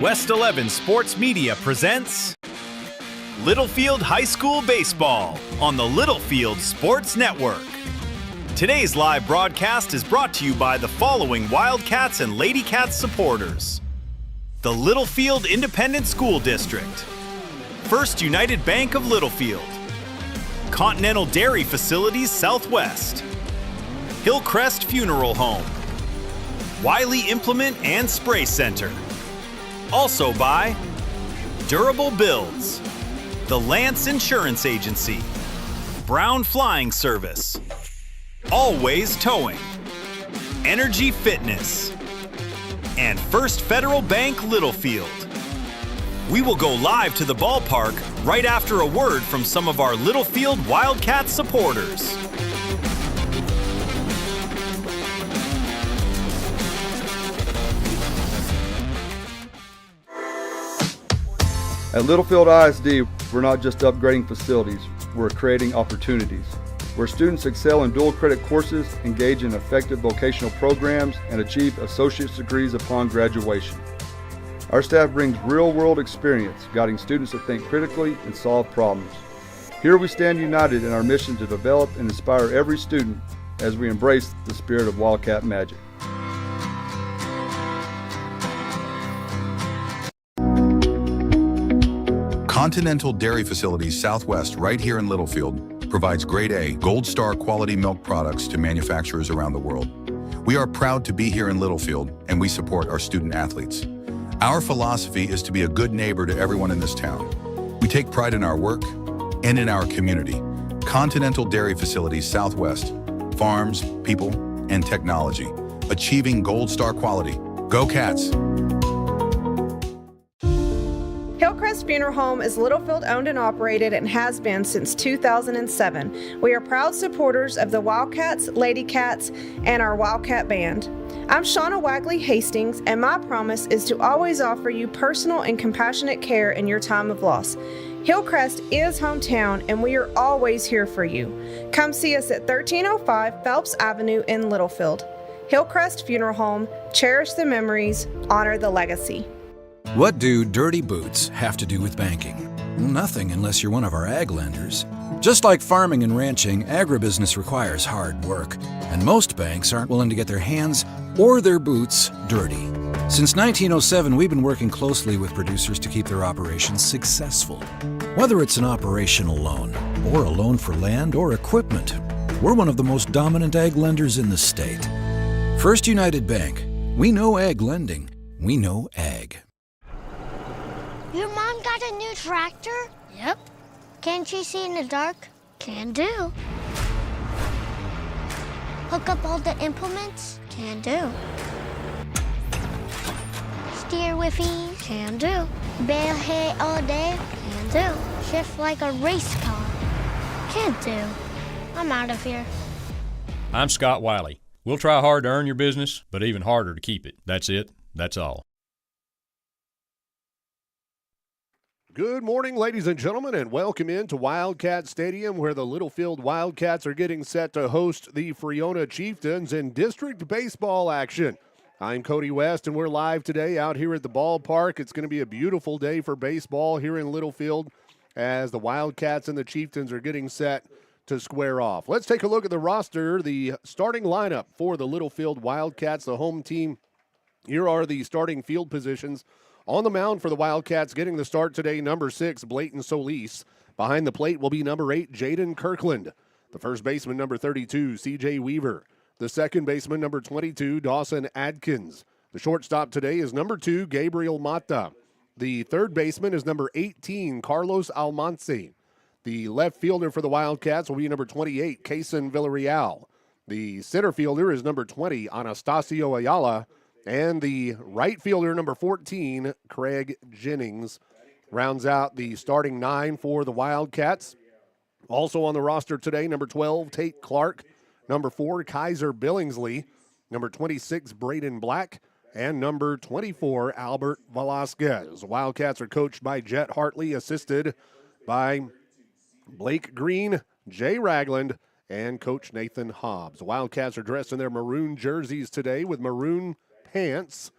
West 11 Sports Media presents Littlefield High School Baseball on the Littlefield Sports Network. Today's live broadcast is brought to you by the following Wildcats and Lady Cats supporters: the Littlefield Independent School District, First United Bank of Littlefield, Continental Dairy Facilities Southwest, Hillcrest Funeral Home, Wiley Implement and Spray Center. Also by Durable Builds, the Lance Insurance Agency, Brown Flying Service, Always Towing, Energy Fitness, and First Federal Bank Littlefield. We will go live to the ballpark right after a word from some of our Littlefield Wildcats supporters. At Littlefield ISD, we're not just upgrading facilities, we're creating opportunities. Where students excel in dual credit courses, engage in effective vocational programs, and achieve associate's degrees upon graduation. Our staff brings real-world experience, guiding students to think critically and solve problems. Here we stand united in our mission to develop and inspire every student as we embrace the spirit of Wildcat magic. Continental Dairy Facilities Southwest, right here in Littlefield, provides grade A, gold star quality milk products to manufacturers around the world. We are proud to be here in Littlefield, and we support our student athletes. Our philosophy is to be a good neighbor to everyone in this town. We take pride in our work and in our community. Continental Dairy Facilities Southwest, farms, people, and technology, achieving gold star quality. Go Cats! Hillcrest Funeral Home is Littlefield owned and operated and has been since 2007. We are proud supporters of the Wildcats, Lady Cats, and our Wildcat Band. I'm Shauna Wagley Hastings, and my promise is to always offer you personal and compassionate care in your time of loss. Hillcrest is hometown, and we are always here for you. Come see us at 1305 Phelps Avenue in Littlefield. Hillcrest Funeral Home, cherish the memories, honor the legacy. What do dirty boots have to do with banking? Nothing unless you're one of our ag lenders. Just like farming and ranching, agribusiness requires hard work, and most banks aren't willing to get their hands or their boots dirty. Since 1907, we've been working closely with producers to keep their operations successful. Whether it's an operational loan, or a loan for land or equipment, we're one of the most dominant ag lenders in the state. First United Bank. We know ag lending. We know ag. Your mom got a new tractor? Yep. Can she see in the dark? Can do. Hook up all the implements? Can do. Steer with ease? Can do. Bale hay all day? Can do. Shift like a race car? Can do. I'm out of here. I'm Scott Wiley. We'll try hard to earn your business, but even harder to keep it. That's it. That's all. Good morning, ladies and gentlemen, and welcome into Wildcat Stadium, where the Littlefield Wildcats are getting set to host the Friona Chieftains in district baseball action. I'm Cody West, and we're live today out here at the ballpark. It's going to be a beautiful day for baseball here in Littlefield as the Wildcats and the Chieftains are getting set to square off. Let's take a look at the roster, the starting lineup for the Littlefield Wildcats, the home team. Here are the starting field positions. On the mound for the Wildcats, getting the start today, number 6, Blayton Solis. Behind the plate will be number 8, Jaden Kirkland. The first baseman, number 32, C.J. Weaver. The second baseman, number 22, Dawson Adkins. The shortstop today is number 2, Gabriel Mata. The third baseman is number 18, Carlos Almanci. The left fielder for the Wildcats will be number 28, Kaysen Villarreal. The center fielder is number 20, Anastasio Ayala. And the right fielder, number 14, Craig Jennings, rounds out the starting 9 for the Wildcats. Also on the roster today, number 12, Tate Clark. Number 4, Kaiser Billingsley. Number 26, Braden Black. And number 24, Albert Velasquez. The Wildcats are coached by Jet Hartley, assisted by Blake Green, Jay Ragland, and Coach Nathan Hobbs. The Wildcats are dressed in their maroon jerseys today with maroon pants,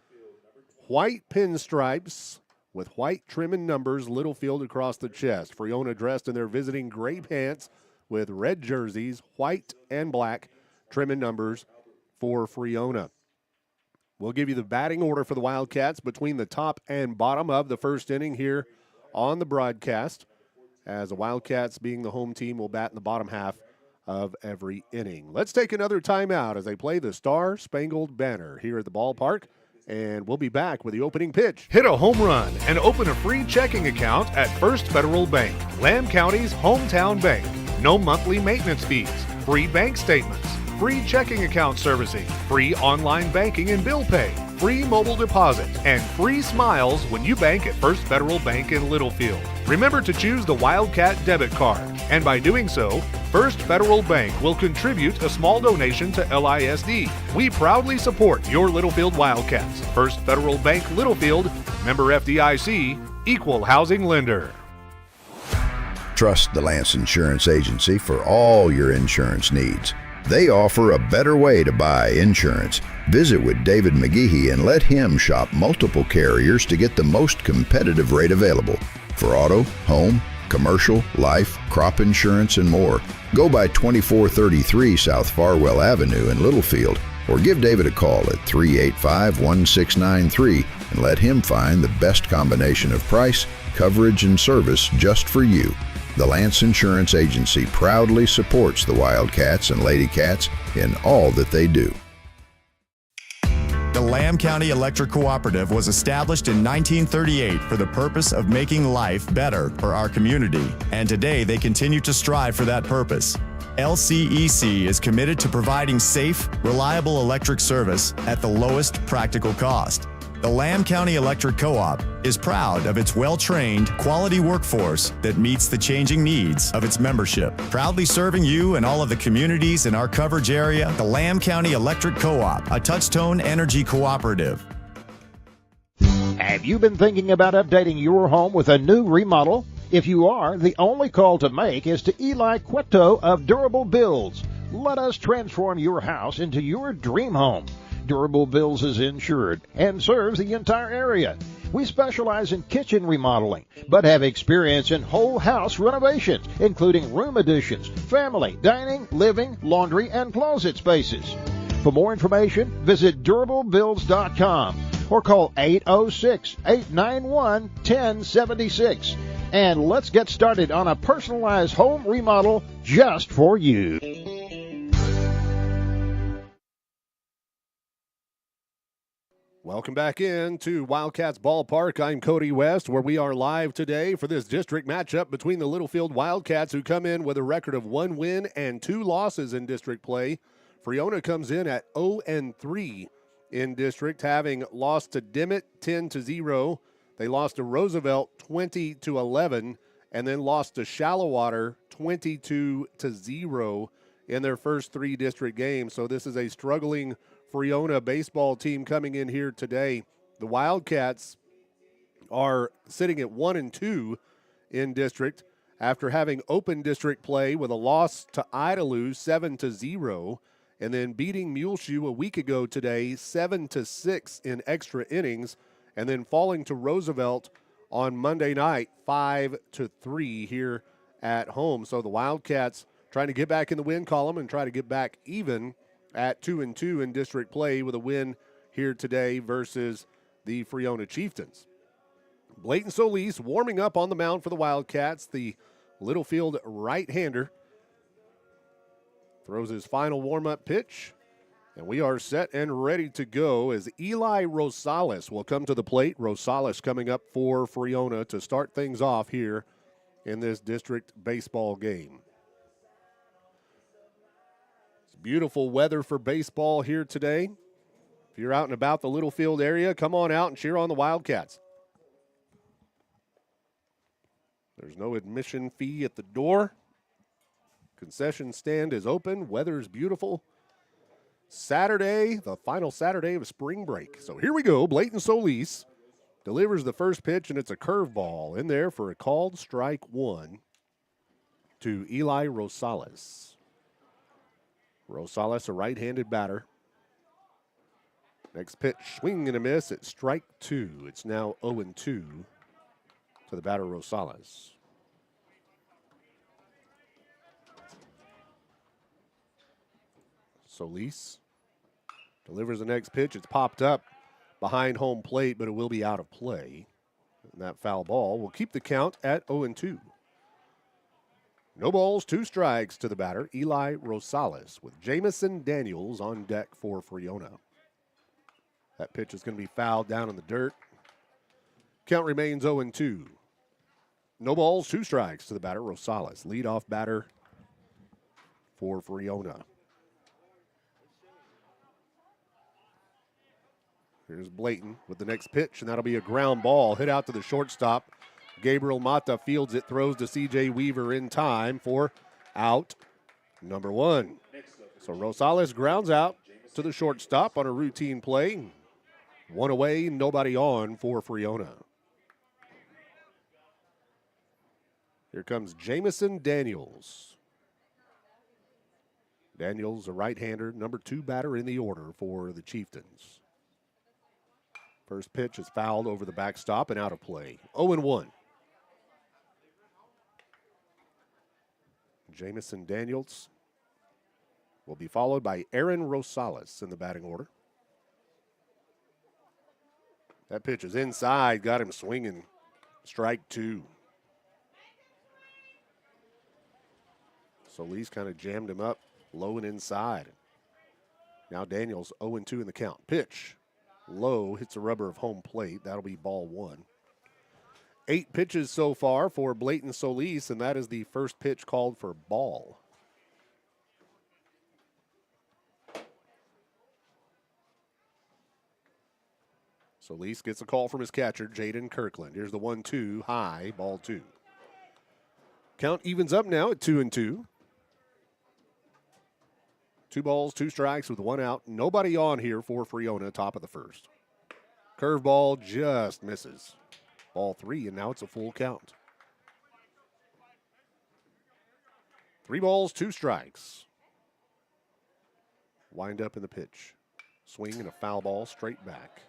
white pinstripes with white trim and numbers, Littlefield across the chest. Friona dressed in their visiting gray pants with red jerseys, white and black trim and numbers for Friona. We'll give you the batting order for the Wildcats between the top and bottom of the first inning here on the broadcast, as the Wildcats, being the home team, will bat in the bottom half of every inning. Let's take another timeout as they play the Star Spangled Banner here at the ballpark, and we'll be back with the opening pitch. Hit a home run and open a free checking account at First Federal Bank, Lamb County's hometown bank. No monthly maintenance fees, free bank statements, free checking account servicing, free online banking and bill pay, free mobile deposit, and free smiles when you bank at First Federal Bank in Littlefield. Remember to choose the Wildcat debit card, and by doing so, First Federal Bank will contribute a small donation to LISD. We proudly support your Littlefield Wildcats. First Federal Bank Littlefield, member FDIC, equal housing lender. Trust the Lance Insurance Agency for all your insurance needs. They offer a better way to buy insurance. Visit with David McGehee and let him shop multiple carriers to get the most competitive rate available for auto, home, commercial, life, crop insurance, and more. Go by 2433 South Farwell Avenue in Littlefield, or give David a call at 385-1693 and let him find the best combination of price, coverage, and service just for you. The Lance Insurance Agency proudly supports the Wildcats and Lady Cats in all that they do. The Lamb County Electric Cooperative was established in 1938 for the purpose of making life better for our community, and today they continue to strive for that purpose. LCEC is committed to providing safe, reliable electric service at the lowest practical cost. The Lamb County Electric Co-op is proud of its well-trained, quality workforce that meets the changing needs of its membership. Proudly serving you and all of the communities in our coverage area, the Lamb County Electric Co-op, a Touchtone Energy cooperative. Have you been thinking about updating your home with a new remodel? If you are, the only call to make is to Eli Cueto of Durable Builds. Let us transform your house into your dream home. Durable Builds is insured and serves the entire area. We specialize in kitchen remodeling, but have experience in whole house renovations, including room additions, family, dining, living, laundry, and closet spaces. For more information, visit durablebuilds.com or call 806-891-1076. And let's get started on a personalized home remodel just for you. Welcome back in to Wildcats Ballpark. I'm Cody West, where we are live today for this district matchup between the Littlefield Wildcats, who come in with a record of 1 win and 2 losses in district play. Friona comes in at 0-3 in district, having lost to Dimmitt 10-0. They lost to Roosevelt 20-11, and then lost to Shallowater 22-0 in their first 3 district games. So this is a struggling Friona baseball team coming in here today. The Wildcats are sitting at 1-2 in district after having open district play with a loss to Idalou 7-0, and then beating Muleshoe a week ago today 7-6 in extra innings, and then falling to Roosevelt on Monday night 5-3 here at home. So the Wildcats trying to get back in the win column and try to get back even at 2-2 in district play with a win here today versus the Friona Chieftains. Blayton Solis warming up on the mound for the Wildcats, the Littlefield right-hander. Throws his final warm-up pitch, and we are set and ready to go as Eli Rosales will come to the plate. Rosales coming up for Friona to start things off here in this district baseball game. Beautiful weather for baseball here today. If you're out and about the Littlefield area, come on out and cheer on the Wildcats. There's no admission fee at the door. Concession stand is open. Weather's beautiful. Saturday, the final Saturday of spring break. So here we go. Blayton Solis delivers the first pitch, and it's a curveball in there for a called strike 1 to Eli Rosales. Rosales, a right-handed batter. Next pitch, swing and a miss at strike 2. It's now 0-2 to the batter, Rosales. Solis delivers the next pitch. It's popped up behind home plate, but it will be out of play. And that foul ball will keep the count at 0-2. No balls, 2 strikes to the batter, Eli Rosales, with Jamison Daniels on deck for Friona. That pitch is going to be fouled down in the dirt. Count remains 0-2. No balls, 2 strikes to the batter, Rosales, leadoff batter for Friona. Here's Blayton with the next pitch, and that'll be a ground ball hit out to the shortstop. Gabriel Mata fields it, throws to C.J. Weaver in time for out number 1. So Rosales grounds out to the shortstop on a routine play. 1 away, nobody on for Friona. Here comes Jamison Daniels. Daniels, a right-hander, number 2 batter in the order for the Chieftains. First pitch is fouled over the backstop and out of play. 0-1. Jamison Daniels will be followed by Aaron Rosales in the batting order. That pitch is inside, got him swinging. Strike 2. Solis kind of jammed him up low and inside. Now Daniels 0-2 in the count. Pitch low, hits the rubber of home plate. That'll be ball 1. 8 pitches so far for Blayton Solis, and that is the first pitch called for ball. Solis gets a call from his catcher, Jaden Kirkland. Here's the 1-2, high, ball 2. Count evens up now at 2-2. 2 balls, 2 strikes with 1 out. Nobody on here for Friona, top of the first. Curveball just misses. Ball 3, and now it's a full count. 3 balls, 2 strikes. Wind up in the pitch. Swing and a foul ball straight back.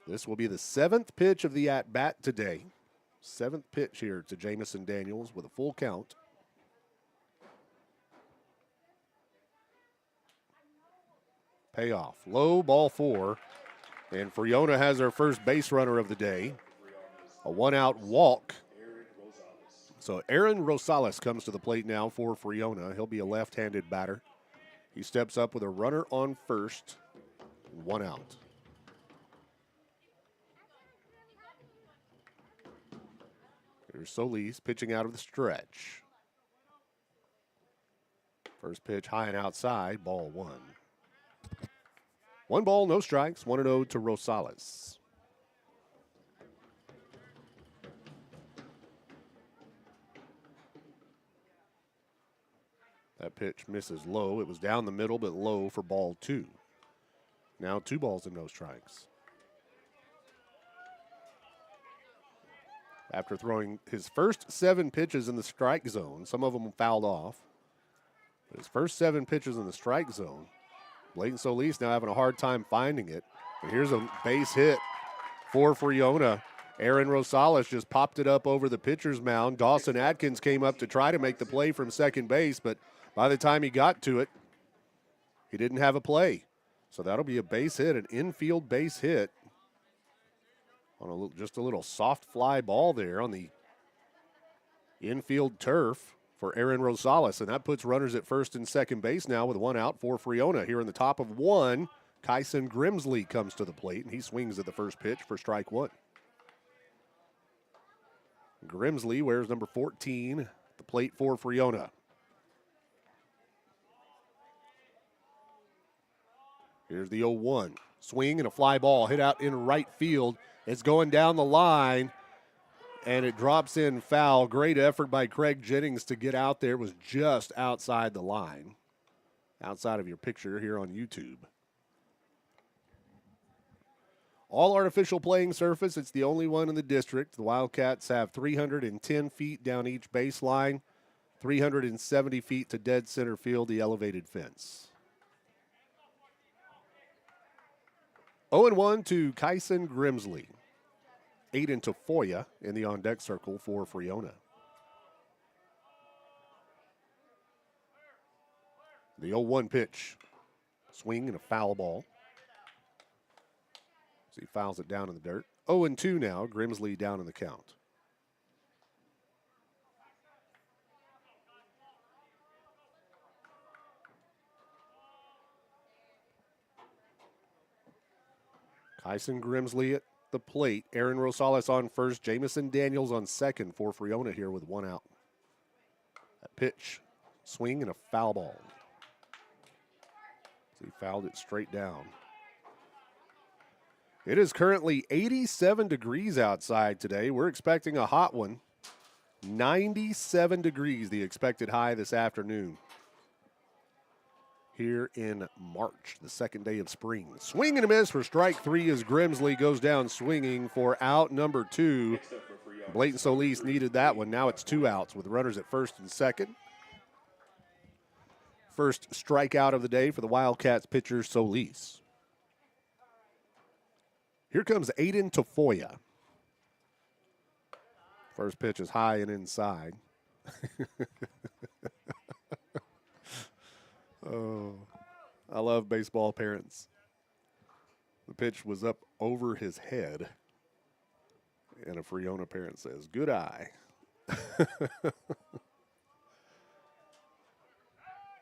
This will be the 7th pitch of the at-bat today. 7th pitch here to Jamison Daniels with a full count. Payoff. Low, ball 4. And Friona has their first base runner of the day. A 1-out walk. So Aaron Rosales comes to the plate now for Friona. He'll be a left-handed batter. He steps up with a runner on first. 1 out. Here's Solis pitching out of the stretch. First pitch high and outside, ball 1. 1 ball, no strikes, 1-0 to Rosales. That pitch misses low. It was down the middle, but low for ball 2. Now 2 balls and no strikes. After throwing his first 7 pitches in the strike zone, some of them fouled off. But his first 7 pitches in the strike zone, Blayton Solis now having a hard time finding it. And here's a base hit for Friona. Aaron Rosales just popped it up over the pitcher's mound. Dawson Atkins came up to try to make the play from second base, but by the time he got to it, he didn't have a play. So that'll be a base hit, an infield base hit on just a little soft fly ball there on the infield turf for Aaron Rosales, and that puts runners at first and second base now with 1 out for Friona. Here in the top of 1, Kyson Grimsley comes to the plate, and he swings at the first pitch for strike 1. Grimsley wears number 14 at the plate for Friona. Here's the 0-1. Swing and a fly ball hit out in right field. It's going down the line, and it drops in foul. Great effort by Craig Jennings to get out there. It was just outside the line, outside of your picture here on YouTube. All artificial playing surface. It's the only one in the district. The Wildcats have 310 feet down each baseline, 370 feet to dead center field, the elevated fence. 0-1 to Kyson Grimsley. Aiden Tafoya in the on-deck circle for Friona. The 0-1 pitch. Swing and a foul ball. So he fouls it down in the dirt. 0-2 now. Grimsley down in the count. Kyson Grimsley at the plate. Aaron Rosales on first. Jamison Daniels on second for Friona here with one out. That pitch. Swing and a foul ball. So he fouled it straight down. It is currently 87 degrees outside today. We're expecting a hot one. 97 degrees, the expected high this afternoon. Here in March, the second day of spring. Swing and a miss for strike three as Grimsley goes down swinging for out number 2. Blayton Solis needed that one. Now it's 2 outs with runners at first and second. First strikeout of the day for the Wildcats pitcher Solis. Here comes Aiden Tafoya. First pitch is high and inside. Oh, I love baseball parents. The pitch was up over his head. And a Friona parent says, good eye.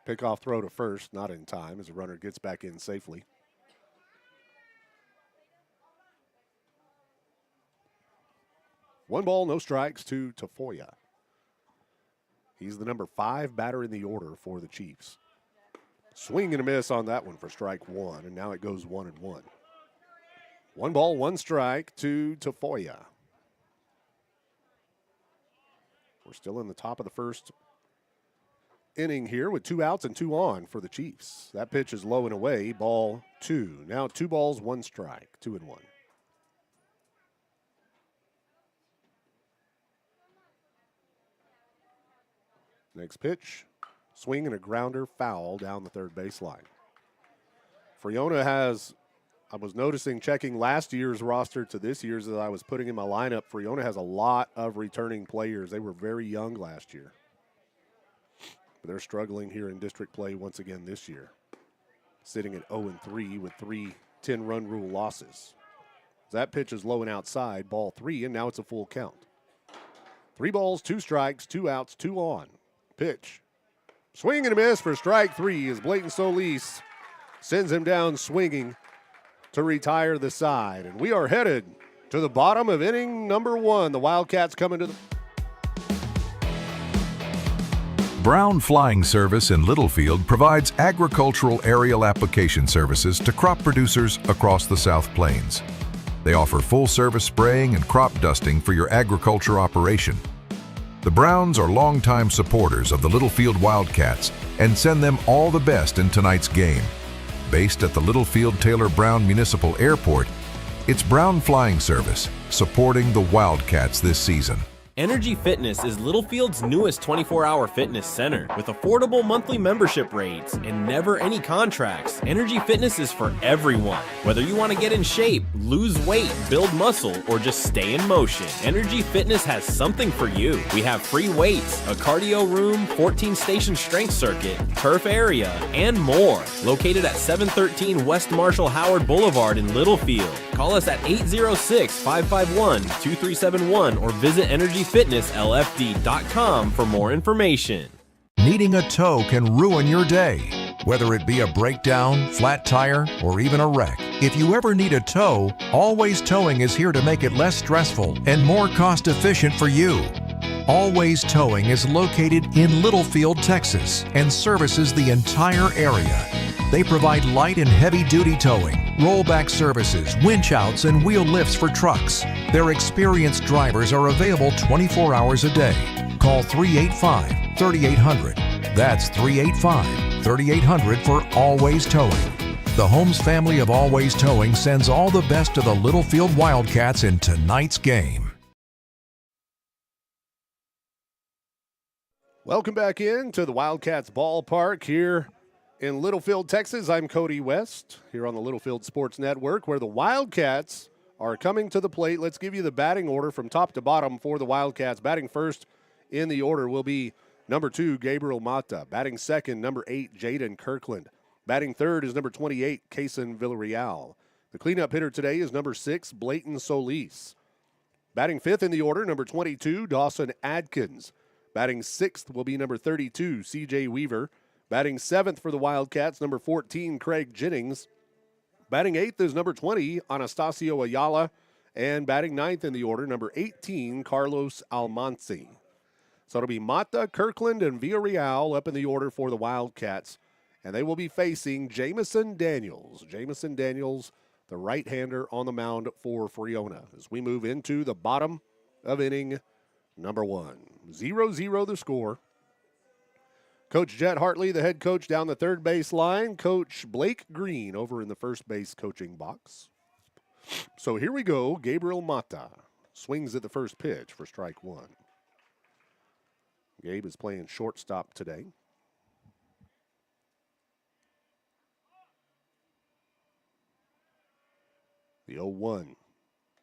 Pickoff throw to first, not in time as the runner gets back in safely. One ball, no strikes to Tafoya. He's the number 5 batter in the order for the Chiefs. Swing and a miss on that one for strike 1, and now it goes 1-1. 1 ball, 1 strike to Tafoya. We're still in the top of the first inning here with 2 outs and 2 on for the Chiefs. That pitch is low and away, ball 2. Now 2 balls, 1 strike, 2-1. Next pitch, swing and a grounder foul down the third baseline. Friona has, I was noticing checking last year's roster to this year's as I was putting in my lineup, Friona has a lot of returning players. They were very young last year. But they're struggling here in district play once again this year. Sitting at 0-3 with 3 10-run rule losses. That pitch is low and outside, ball 3, and now it's a full count. 3 balls, 2 strikes, 2 outs, 2 on. Pitch. Swing and a miss for strike 3 as Blayton Solis sends him down swinging to retire the side. And we are headed to the bottom of inning number 1. The Wildcats coming to the... Brown Flying Service in Littlefield provides agricultural aerial application services to crop producers across the South Plains. They offer full-service spraying and crop dusting for your agriculture operation. The Browns are longtime supporters of the Littlefield Wildcats and send them all the best in tonight's game. Based at the Littlefield Taylor Brown Municipal Airport, it's Brown Flying Service supporting the Wildcats this season. Energy Fitness is Littlefield's newest 24-hour fitness center. With affordable monthly membership rates and never any contracts, Energy Fitness is for everyone. Whether you want to get in shape, lose weight, build muscle, or just stay in motion, Energy Fitness has something for you. We have free weights, a cardio room, 14-station strength circuit, turf area, and more. Located at 713 West Marshall Howard Boulevard in Littlefield. Call us at 806-551-2371 or visit EnergyFitnessLFD.com for more information. Needing a tow can ruin your day. Whether it be a breakdown, flat tire, or even a wreck. If you ever need a tow, Always Towing is here to make it less stressful and more cost efficient for you. Always Towing is located in Littlefield, Texas, and services the entire area. They provide light and heavy-duty towing, rollback services, winch outs, and wheel lifts for trucks. Their experienced drivers are available 24 hours a day. Call 385-3800. That's 385-3800 for Always Towing. The Holmes family of Always Towing sends all the best to the Littlefield Wildcats in tonight's game. Welcome back in to the Wildcats ballpark here In Littlefield, Texas, I'm Cody West here on the Littlefield Sports Network, where the Wildcats are coming to the plate. Let's give you the batting order from top to bottom for the Wildcats. Batting first in the order will be number 2, Gabriel Mata. Batting second, number 8, Jaden Kirkland. Batting third is number 28, Kaysen Villarreal. The cleanup hitter today is number 6, Blayton Solis. Batting fifth in the order, number 22, Dawson Adkins. Batting sixth will be number 32, C.J. Weaver. Batting seventh for the Wildcats, number 14, Craig Jennings. Batting eighth is number 20, Anastasio Ayala. And batting ninth in the order, number 18, Carlos Almanci. So it'll be Mata, Kirkland, and Villarreal up in the order for the Wildcats. And they will be facing Jamison Daniels. Jamison Daniels, the right-hander on the mound for Friona. As we move into the bottom of inning number 1. 0-0 the score. Coach Jet Hartley, the head coach, down the third base line. Coach Blake Green over in the first base coaching box. So here we go. Gabriel Mata swings at the first pitch for strike 1. Gabe is playing shortstop today. The 0-1.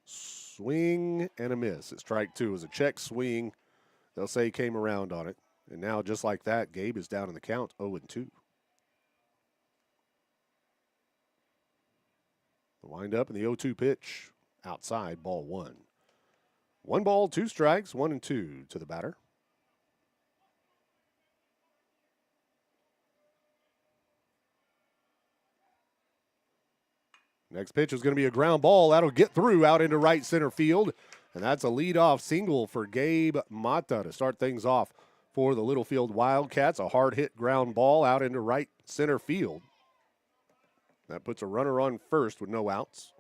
Swing and a miss at strike 2. It was a check swing. They'll say he came around on it. And now, just like that, Gabe is down in the count, 0-2. The wind up in the 0-2 pitch, outside, ball 1. 1 ball, 2 strikes, 1-2 to the batter. Next pitch is going to be a ground ball. That'll get through out into right center field. And that's a leadoff single for Gabe Mata to start things off for the Littlefield Wildcats. A hard-hit ground ball out into right center field. That puts a runner on first with no outs.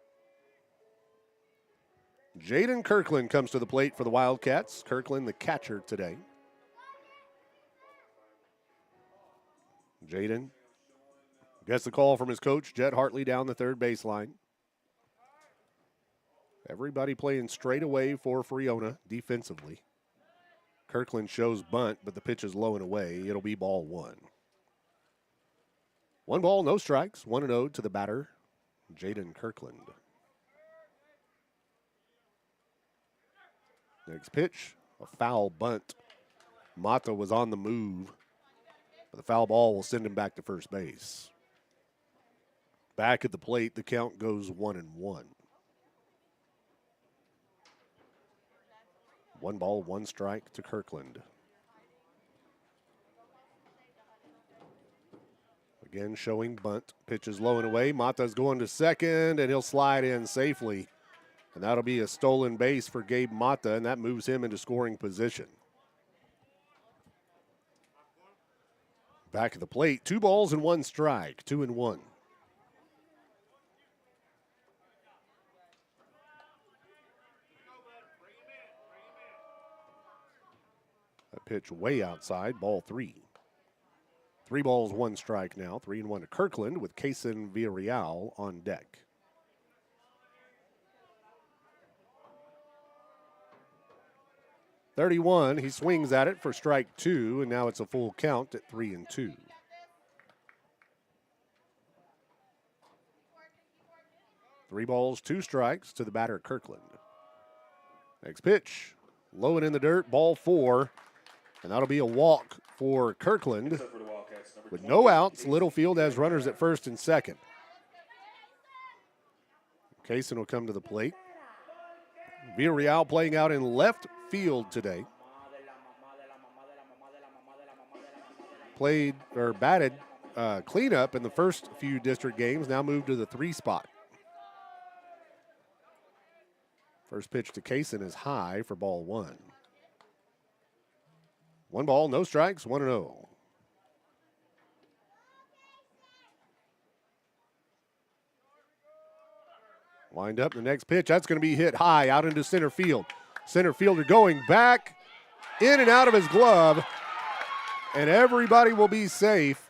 Jaden Kirkland comes to the plate for the Wildcats. Kirkland, the catcher today. Jaden gets the call from his coach, Jet Hartley, down the third baseline. Everybody playing straight away for Friona defensively. Kirkland shows bunt, but the pitch is low and away. It'll be ball 1. 1 ball, no strikes. 1-0 to the batter, Jaden Kirkland. Next pitch, a foul bunt. Mata was on the move, but the foul ball will send him back to first base. Back at the plate, the count goes 1-1. 1 ball, 1 strike to Kirkland. Again, showing bunt. Pitch is low and away. Mata's going to second, and he'll slide in safely. And that'll be a stolen base for Gabe Mata, and that moves him into scoring position. Back at the plate, 2 balls and 1 strike, 2-1. Pitch way outside, ball 3. 3 balls, 1 strike now, 3-1 to Kirkland with Kaysen Villarreal on deck. .31, he swings at it for strike 2, and now it's a full count at 3-2. Three balls, 2 strikes to the batter, Kirkland. Next pitch, low and in the dirt, ball 4. And that'll be a walk for Kirkland. With no outs, Littlefield has runners at first and second. Kaysen will come to the plate. Villarreal playing out in left field today. Batted cleanup in the first few district games, now moved to the 3 spot. First pitch to Kaysen is high for ball 1. 1 ball, no strikes, 1-0. Wind up the next pitch. That's going to be hit high out into center field. Center fielder going back, in and out of his glove, and everybody will be safe.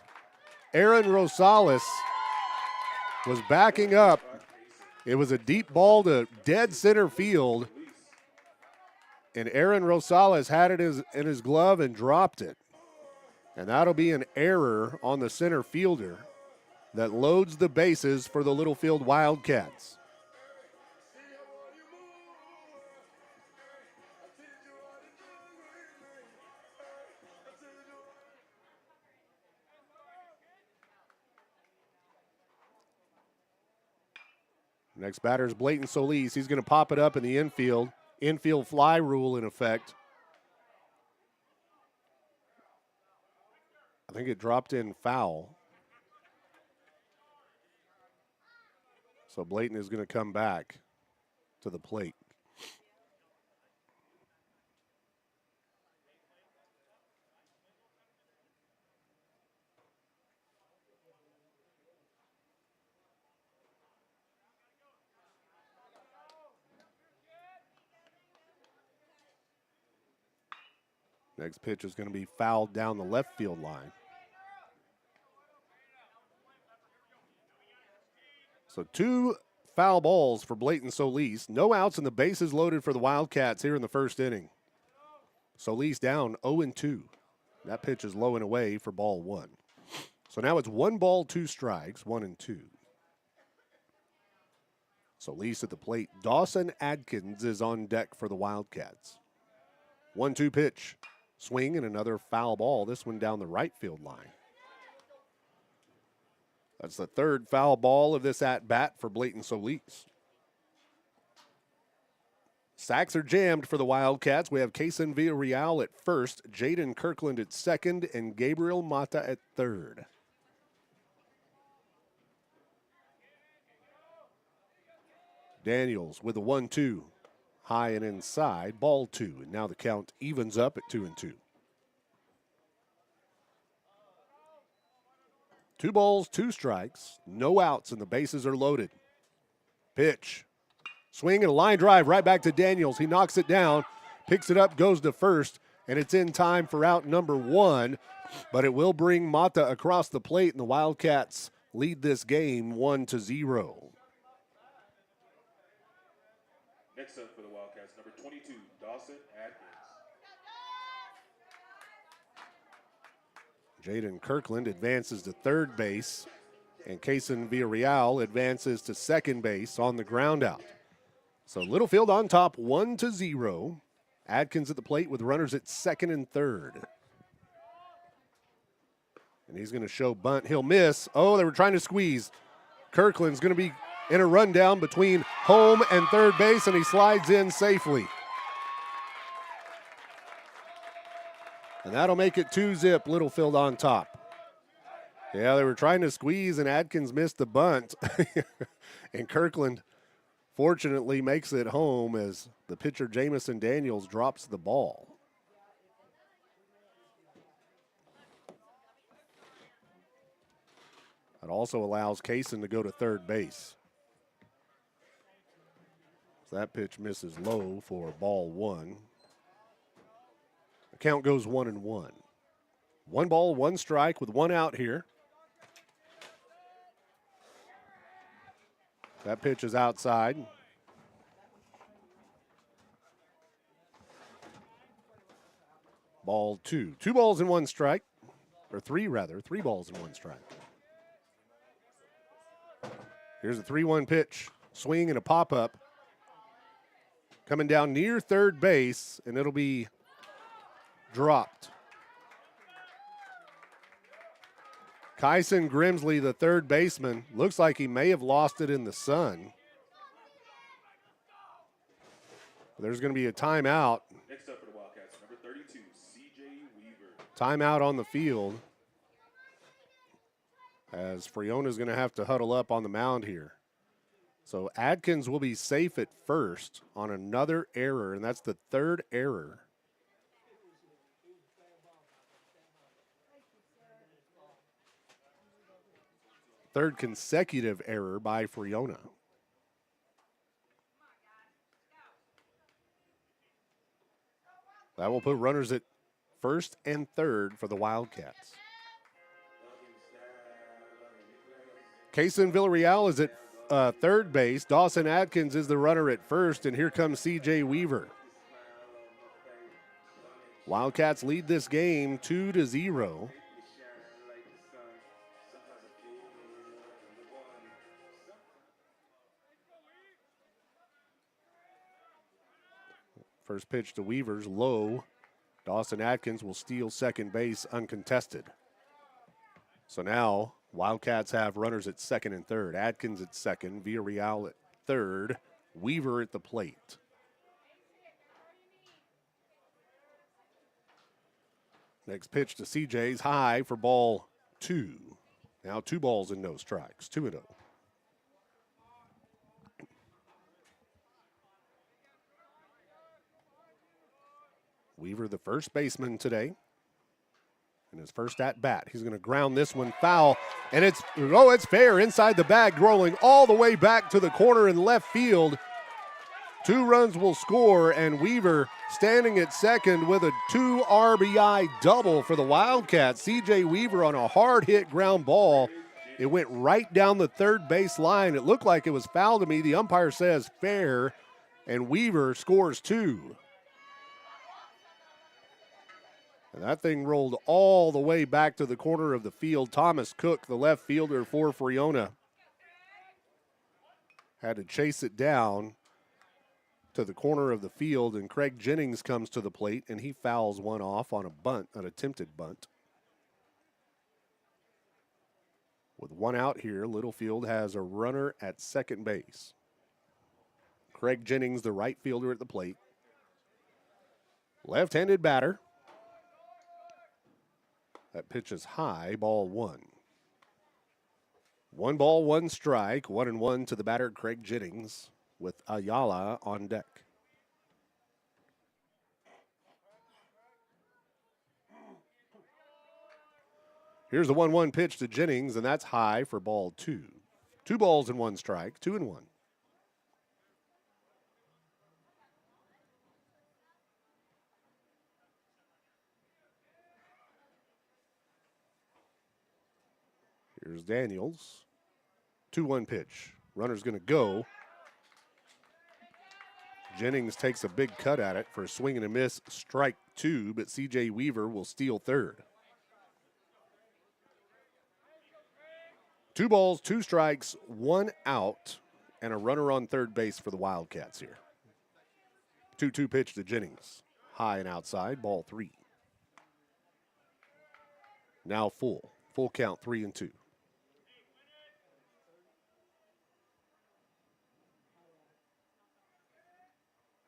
Aaron Rosales was backing up. It was a deep ball to dead center field. And Aaron Rosales had it in his glove and dropped it. And that'll be an error on the center fielder that loads the bases for the Littlefield Wildcats. Next batter is Blayton Solis. He's going to pop it up in the infield. Infield fly rule in effect. I think it dropped in foul. So Blayton is going to come back to the plate. Next pitch is going to be fouled down the left field line. So 2 foul balls for Blayton Solis. No outs and the bases loaded for the Wildcats here in the first inning. Solis down 0-2. That pitch is low and away for ball 1. So now it's 1 ball, 2 strikes, 1-2. Solis at the plate. Dawson Adkins is on deck for the Wildcats. 1-2 pitch. Swing and another foul ball. This one down the right field line. That's the 3rd foul ball of this at-bat for Blayton Solis. Sacks are jammed for the Wildcats. We have Kaysen Villarreal at first, Jaden Kirkland at second, and Gabriel Mata at third. Daniels with a 1-2. High and inside, ball 2. And now the count evens up at 2-2. 2 balls, 2 strikes, no outs, and the bases are loaded. Pitch. Swing and a line drive right back to Daniels. He knocks it down, picks it up, goes to first, and it's in time for out number 1. But it will bring Mata across the plate, and the Wildcats lead this game 1-0. Next up for the Wildcats, number 22, Dawson Adkins. Jaden Kirkland advances to third base, and Kaysen Villarreal advances to second base on the ground out. So Littlefield on top 1-0. Adkins at the plate with runners at second and third. And he's going to show bunt. He'll miss. Oh, they were trying to squeeze. Kirkland's going to be in a rundown between home and third base, and he slides in safely. And that'll make it 2-0, Littlefield on top. Yeah, they were trying to squeeze, and Adkins missed the bunt. And Kirkland, fortunately, makes it home as the pitcher, Jamison Daniels, drops the ball. It also allows Kaysen to go to third base. So that pitch misses low for ball 1. The count goes 1-1. 1 ball, 1 strike with 1 out here. That pitch is outside. Ball 2. 2 balls and 1 strike. Or 3 rather. 3 balls and 1 strike. Here's a 3-1 pitch. Swing and a pop-up. Coming down near third base, and it'll be dropped. Kyson Grimsley, the third baseman, looks like he may have lost it in the sun. There's going to be a timeout. Next up for the Wildcats, number 32, C.J. Weaver. Timeout on the field, as Friona is going to have to huddle up on the mound here. So Adkins will be safe at first on another error, and that's the 3rd error. Third consecutive error by Friona. That will put runners at first and third for the Wildcats. Kaysen Villarreal is at third base. Dawson Adkins is the runner at first, and here comes C.J. Weaver. Wildcats lead this game 2-0. First pitch to Weaver's low. Dawson Atkins will steal second base uncontested. So now Wildcats have runners at second and third. Atkins at second, Villarreal at third, Weaver at the plate. Next pitch to CJ's high for ball 2. Now 2 balls and no strikes, 2-0. Weaver, the first baseman today. In his first at bat, he's going to ground this one foul, and it's fair inside the bag, rolling all the way back to the corner in left field. 2 runs will score, and Weaver standing at second with a 2 RBI double for the Wildcats. CJ Weaver on a hard hit ground ball. It went right down the third base line. It looked like it was foul to me. The umpire says fair, and Weaver scores 2. And that thing rolled all the way back to the corner of the field. Thomas Cook, the left fielder for Friona, had to chase it down to the corner of the field, and Craig Jennings comes to the plate, and he fouls one off on a bunt, an attempted bunt. With 1 out here, Littlefield has a runner at second base. Craig Jennings, the right fielder at the plate. Left-handed batter. That pitch is high, ball 1. 1 ball, 1 strike, 1-1 to the batter, Craig Jennings, with Ayala on deck. Here's the 1-1 pitch to Jennings, and that's high for ball 2. 2 balls and 1 strike, 2-1. Here's Daniels. 2-1 pitch. Runner's going to go. Jennings takes a big cut at it for a swing and a miss, strike 2, but C.J. Weaver will steal third. 2 balls, 2 strikes, 1 out, and a runner on third base for the Wildcats here. 2-2 pitch to Jennings. High and outside, ball 3. Now full count, 3-2.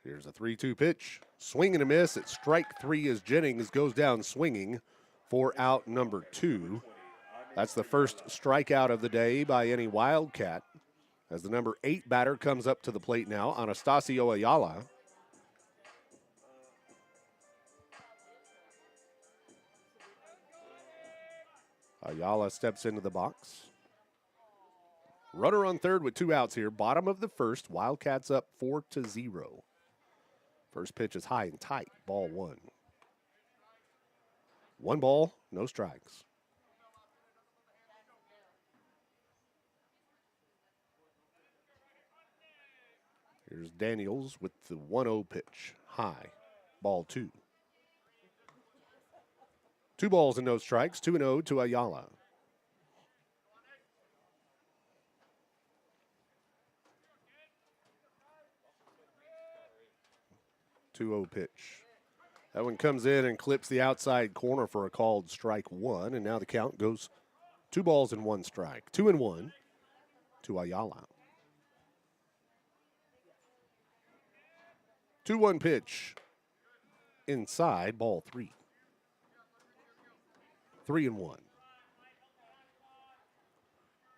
Here's a 3-2 pitch. Swing and a miss at strike 3 as Jennings goes down swinging for out number 2. That's the first strikeout of the day by any Wildcat, as the number 8 batter comes up to the plate now, Anastasio Ayala. Ayala steps into the box. Runner on third with 2 outs here. Bottom of the first. Wildcats up 4-0. First pitch is high and tight. Ball 1. 1 ball, no strikes. Here's Daniels with the 1-0 pitch. High. Ball 2. 2 balls and no strikes. 2-0 to Ayala. .20 pitch. That one comes in and clips the outside corner for a called strike 1, and now the count goes 2 balls and 1 strike. 2-1 to Ayala. 2-1 pitch inside, ball 3. 3-1.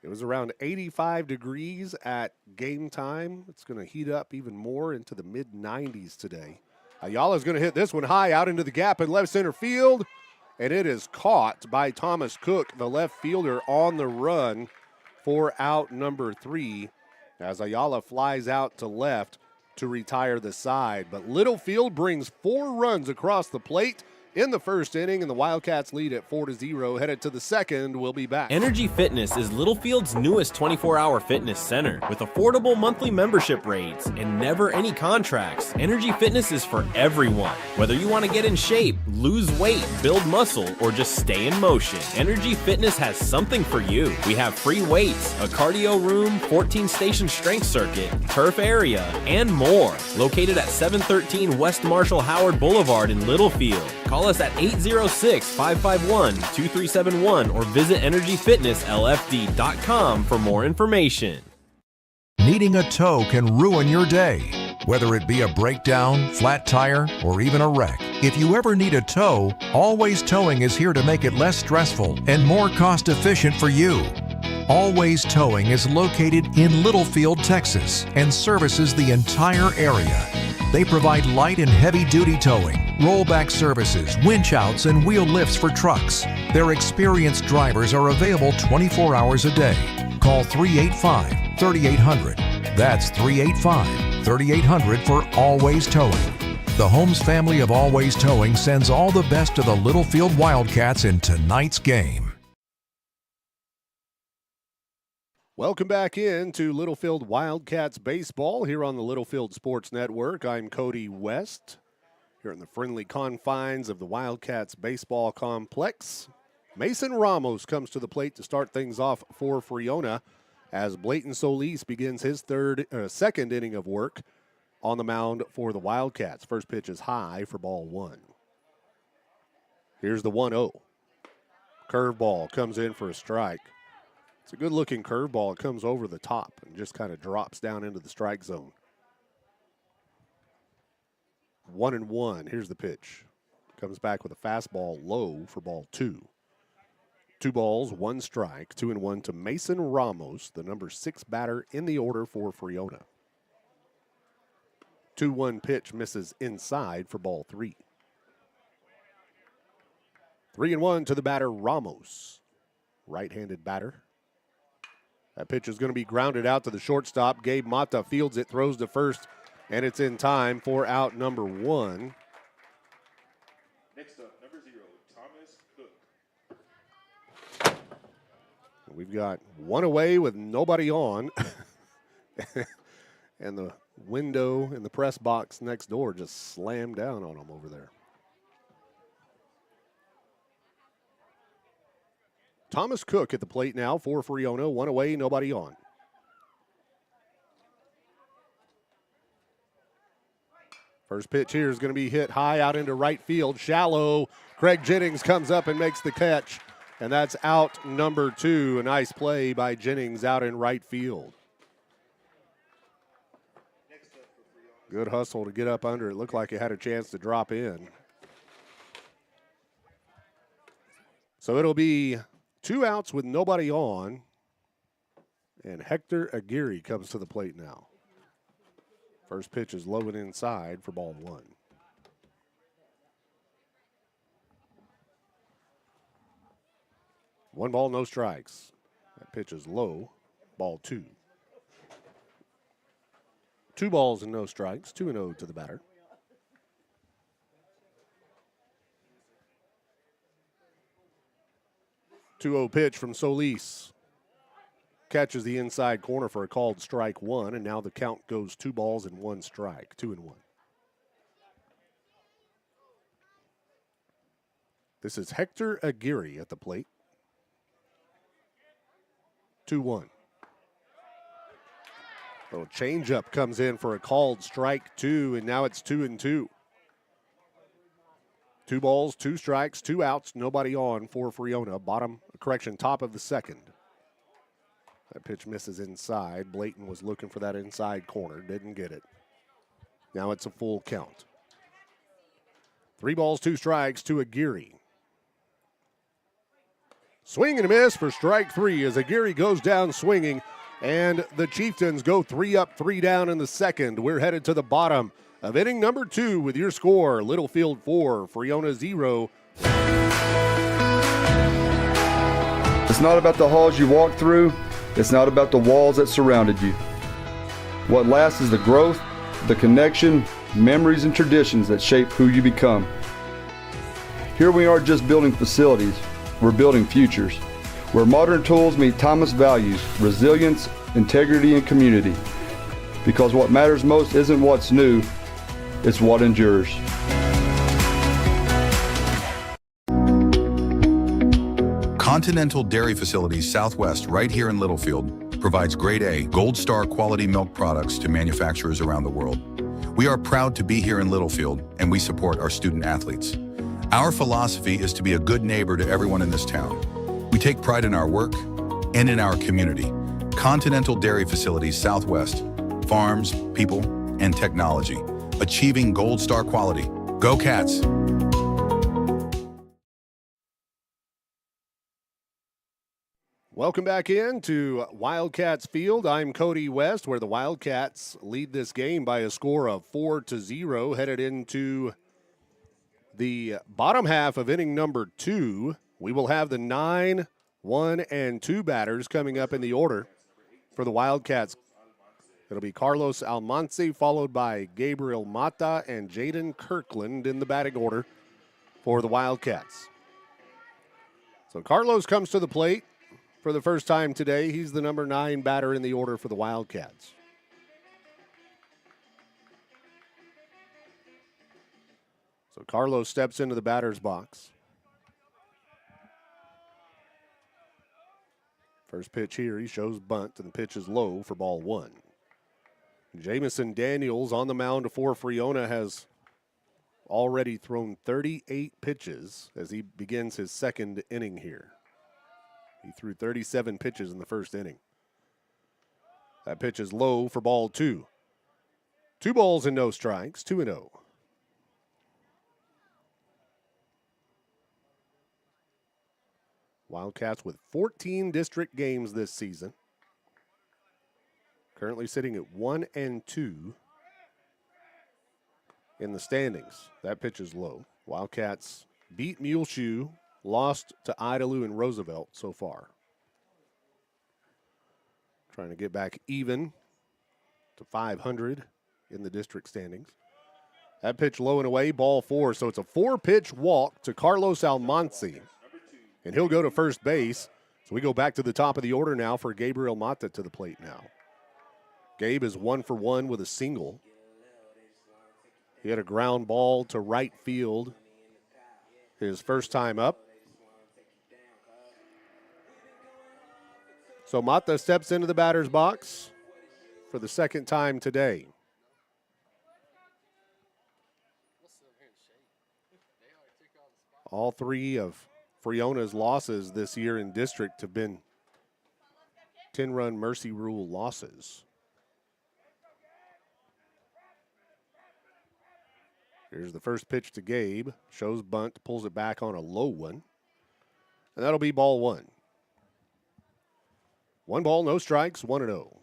It was around 85 degrees at game time. It's going to heat up even more into the mid-90s today. Ayala's going to hit this one high out into the gap in left center field, and it is caught by Thomas Cook, the left fielder, on the run for out number 3 as Ayala flies out to left to retire the side. But Littlefield brings 4 runs across the plate in the first inning, and the Wildcats lead at 4-0. Headed to the second. We'll be back. Energy Fitness is Littlefield's newest 24-hour fitness center. With affordable monthly membership rates and never any contracts, Energy Fitness is for everyone. Whether you want to get in shape, lose weight, build muscle, or just stay in motion, Energy Fitness has something for you. We have free weights, a cardio room, 14-station strength circuit, turf area, and more. Located at 713 West Marshall Howard Boulevard in Littlefield. Call us at 806-551-2371 or visit energyfitnesslfd.com for more information. Needing a tow can ruin your day, whether it be a breakdown, flat tire, or even a wreck. If you ever need a tow, Always Towing is here to make it less stressful and more cost-efficient for you. Always Towing is located in Littlefield, Texas, and services the entire area. They provide light and heavy-duty towing, rollback services, winch outs, and wheel lifts for trucks. Their experienced drivers are available 24 hours a day. Call 385-3800. That's 385-3800 for Always Towing. The Holmes family of Always Towing sends all the best to the Littlefield Wildcats in tonight's game. Welcome back into Littlefield Wildcats baseball here on the Littlefield Sports Network. I'm Cody West here in the friendly confines of the Wildcats baseball complex. Mason Ramos comes to the plate to start things off for Friona as Blayton Solis begins his second inning of work on the mound for the Wildcats. First pitch is high for ball one. Here's the 1-0. Curveball comes in for a strike. It's a good-looking curveball. It comes over the top and just kind of drops down into the strike zone. 1-1. Here's the pitch. Comes back with a fastball low for ball two. 2 balls, 1 strike. 2-1 to Mason Ramos, the number 6 batter in the order for Friona. 2-1 pitch misses inside for ball 3. 3-1 to the batter Ramos, right-handed batter. That pitch is going to be grounded out to the shortstop. Gabe Mata fields it, throws to first, and it's in time for out number 1. Next up, number 0, Thomas Cook. We've got one away with nobody on. And the window in the press box next door just slammed down on him over there. Thomas Cook at the plate now for Friona. One away, nobody on. First pitch here is going to be hit high out into right field. Shallow. Craig Jennings comes up and makes the catch. And that's out number 2. A nice play by Jennings out in right field. Good hustle to get up under. It looked like it had a chance to drop in. So it'll be 2 outs with nobody on. And Hector Aguirre comes to the plate now. First pitch is low and inside for ball 1. One ball, no strikes. That pitch is low, ball 2. 2 balls and no strikes, 2-0 to the batter. Two-0 pitch from Solis. Catches the inside corner for a called strike 1, and now the count goes 2 balls and 1 strike, 2-1. This is Hector Aguirre at the plate. 2-1. Little changeup comes in for a called strike 2, and now it's 2-2. 2 balls, 2 strikes, 2 outs, nobody on for Friona. Top of the second. That pitch misses inside. Blayton was looking for that inside corner, didn't get it. Now it's a full count. 3 balls, 2 strikes to Aguirre. Swing and a miss for strike 3 as Aguirre goes down swinging, and the Chieftains go 3 up, 3 down in the second. We're headed to the bottom of inning number 2 with your score, Littlefield 4, Friona 0. It's not about the halls you walk through. It's not about the walls that surrounded you. What lasts is the growth, the connection, memories, and traditions that shape who you become. Here we aren't just building facilities, we're building futures, where modern tools meet timeless values, resilience, integrity, and community. Because what matters most isn't what's new, it's what endures. Continental Dairy Facilities Southwest, right here in Littlefield, provides grade A, Gold Star quality milk products to manufacturers around the world. We are proud to be here in Littlefield, and we support our student athletes. Our philosophy is to be a good neighbor to everyone in this town. We take pride in our work and in our community. Continental Dairy Facilities Southwest, farms, people, and technology, achieving Gold Star quality. Go Cats! Welcome back in to Wildcats Field. I'm Cody West, where the Wildcats lead this game by a score of 4-0, headed into the bottom half of inning number 2. We will have the 9, 1, and 2 batters coming up in the order for the Wildcats. It'll be Carlos Almanci, followed by Gabriel Mata and Jaden Kirkland in the batting order for the Wildcats. So Carlos comes to the plate for the first time today. He's the number 9 batter in the order for the Wildcats. So Carlos steps into the batter's box. First pitch here, he shows bunt, and the pitch is low for ball 1. Jamison Daniels on the mound for Friona has already thrown 38 pitches as he begins his second inning here. He threw 37 pitches in the first inning. That pitch is low for ball 2. 2 balls and no strikes, 2-0. Wildcats with 14 district games this season. Currently sitting at 1-2 in the standings. That pitch is low. Wildcats beat Muleshoe, lost to Idalou and Roosevelt so far. Trying to get back even to 500 in the district standings. That pitch low and away, ball 4. So it's a 4-pitch walk to Carlos Almanci. And he'll go to first base. So we go back to the top of the order now for Gabriel Mata to the plate now. Gabe is 1 for 1 with a single. He had a ground ball to right field his first time up. So Mata steps into the batter's box for the second time today. All 3 of Friona's losses this year in district have been 10-run mercy rule losses. Here's the first pitch to Gabe. Shows bunt, pulls it back on a low one. And that'll be ball 1. 1 ball, no strikes, 1-0.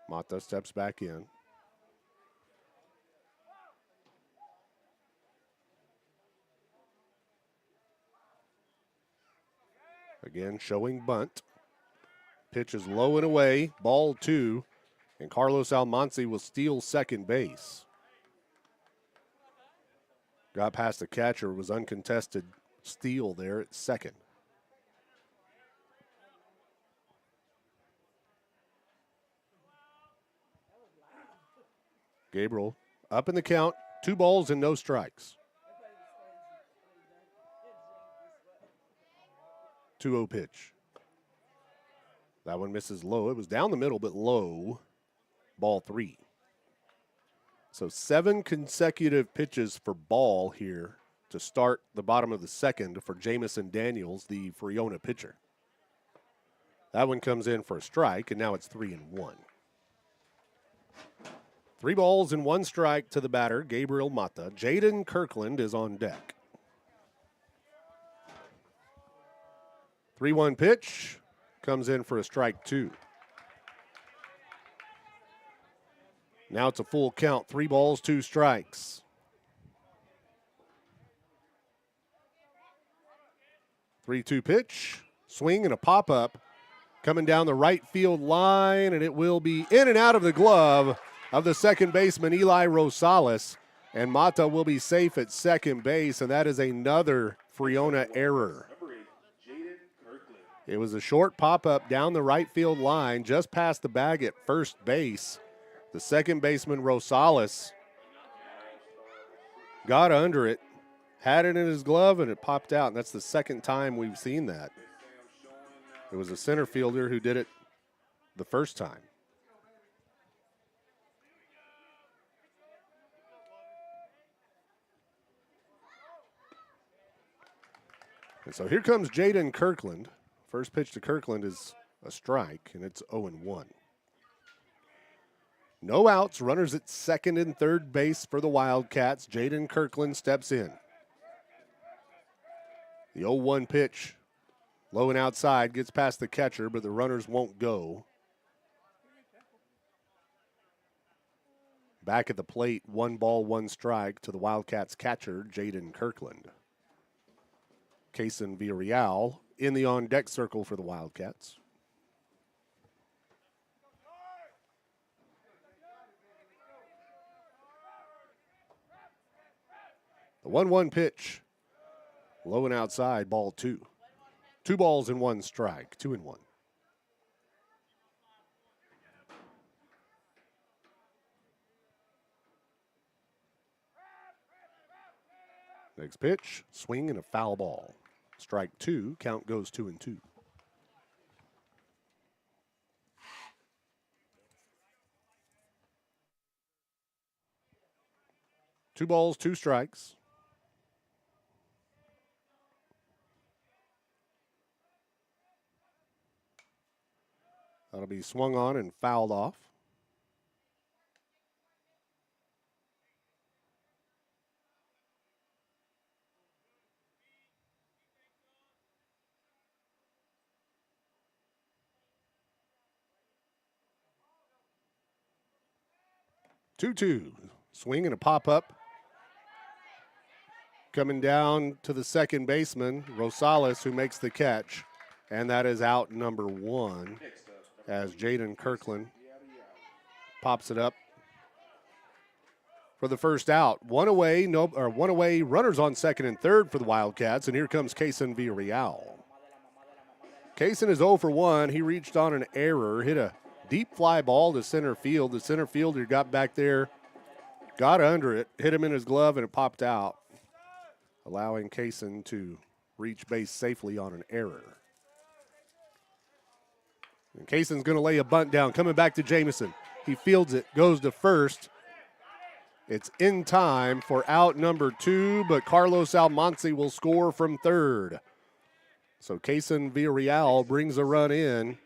Mata steps back in. Again, showing bunt. Pitch is low and away, ball 2, and Carlos Almanci will steal second base. Got past the catcher, was uncontested steal there at second. Gabriel up in the count, 2 balls and no strikes. 2-0 pitch. That one misses low. It was down the middle, but low. Ball 3. So 7 consecutive pitches for ball here to start the bottom of the second for Jamison Daniels, the Friona pitcher. That one comes in for a strike, and now it's 3-1. 3 balls and 1 strike to the batter, Gabriel Mata. Jaden Kirkland is on deck. 3-1 pitch comes in for a strike 2. Now it's a full count, 3 balls, 2 strikes. 3-2 pitch, swing and a pop-up coming down the right field line, and it will be in and out of the glove of the second baseman, Eli Rosales. And Mata will be safe at second base, and that is another Friona error. It was a short pop-up down the right field line, just past the bag at first base. The second baseman, Rosales, got under it, had it in his glove, and it popped out, and that's the second time we've seen that. It was a center fielder who did it the first time. And so here comes Jaden Kirkland. First pitch to Kirkland is a strike, and it's 0-1. No outs, runners at second and third base for the Wildcats. Jaden Kirkland steps in. The 0-1 pitch, low and outside, gets past the catcher, but the runners won't go. Back at the plate, 1 ball, 1 strike to the Wildcats catcher, Jaden Kirkland. Kaysen Villarreal in the on-deck circle for the Wildcats. The 1-1 pitch, low and outside, ball 2. 2 balls and 1 strike, 2-1. Next pitch, swing and a foul ball. Strike 2, count goes 2-2. Two balls, 2 strikes. That'll be swung on and fouled off. Two, swing and a pop-up. Coming down to the second baseman, Rosales, who makes the catch. And that is out number 1 as Jaden Kirkland pops it up for the first out. One away, runners on second and third for the Wildcats, and here comes Kaysen Villarreal. Kaysen is 0 for 1. He reached on an error, hit a deep fly ball to center field. The center fielder got back there, got under it, hit him in his glove, and it popped out, allowing Kaysen to reach base safely on an error. And Kaysen's going to lay a bunt down, coming back to Jamison. He fields it, goes to first. It's in time for out number 2, but Carlos Almonte will score from third. So Kaysen Villarreal brings a run in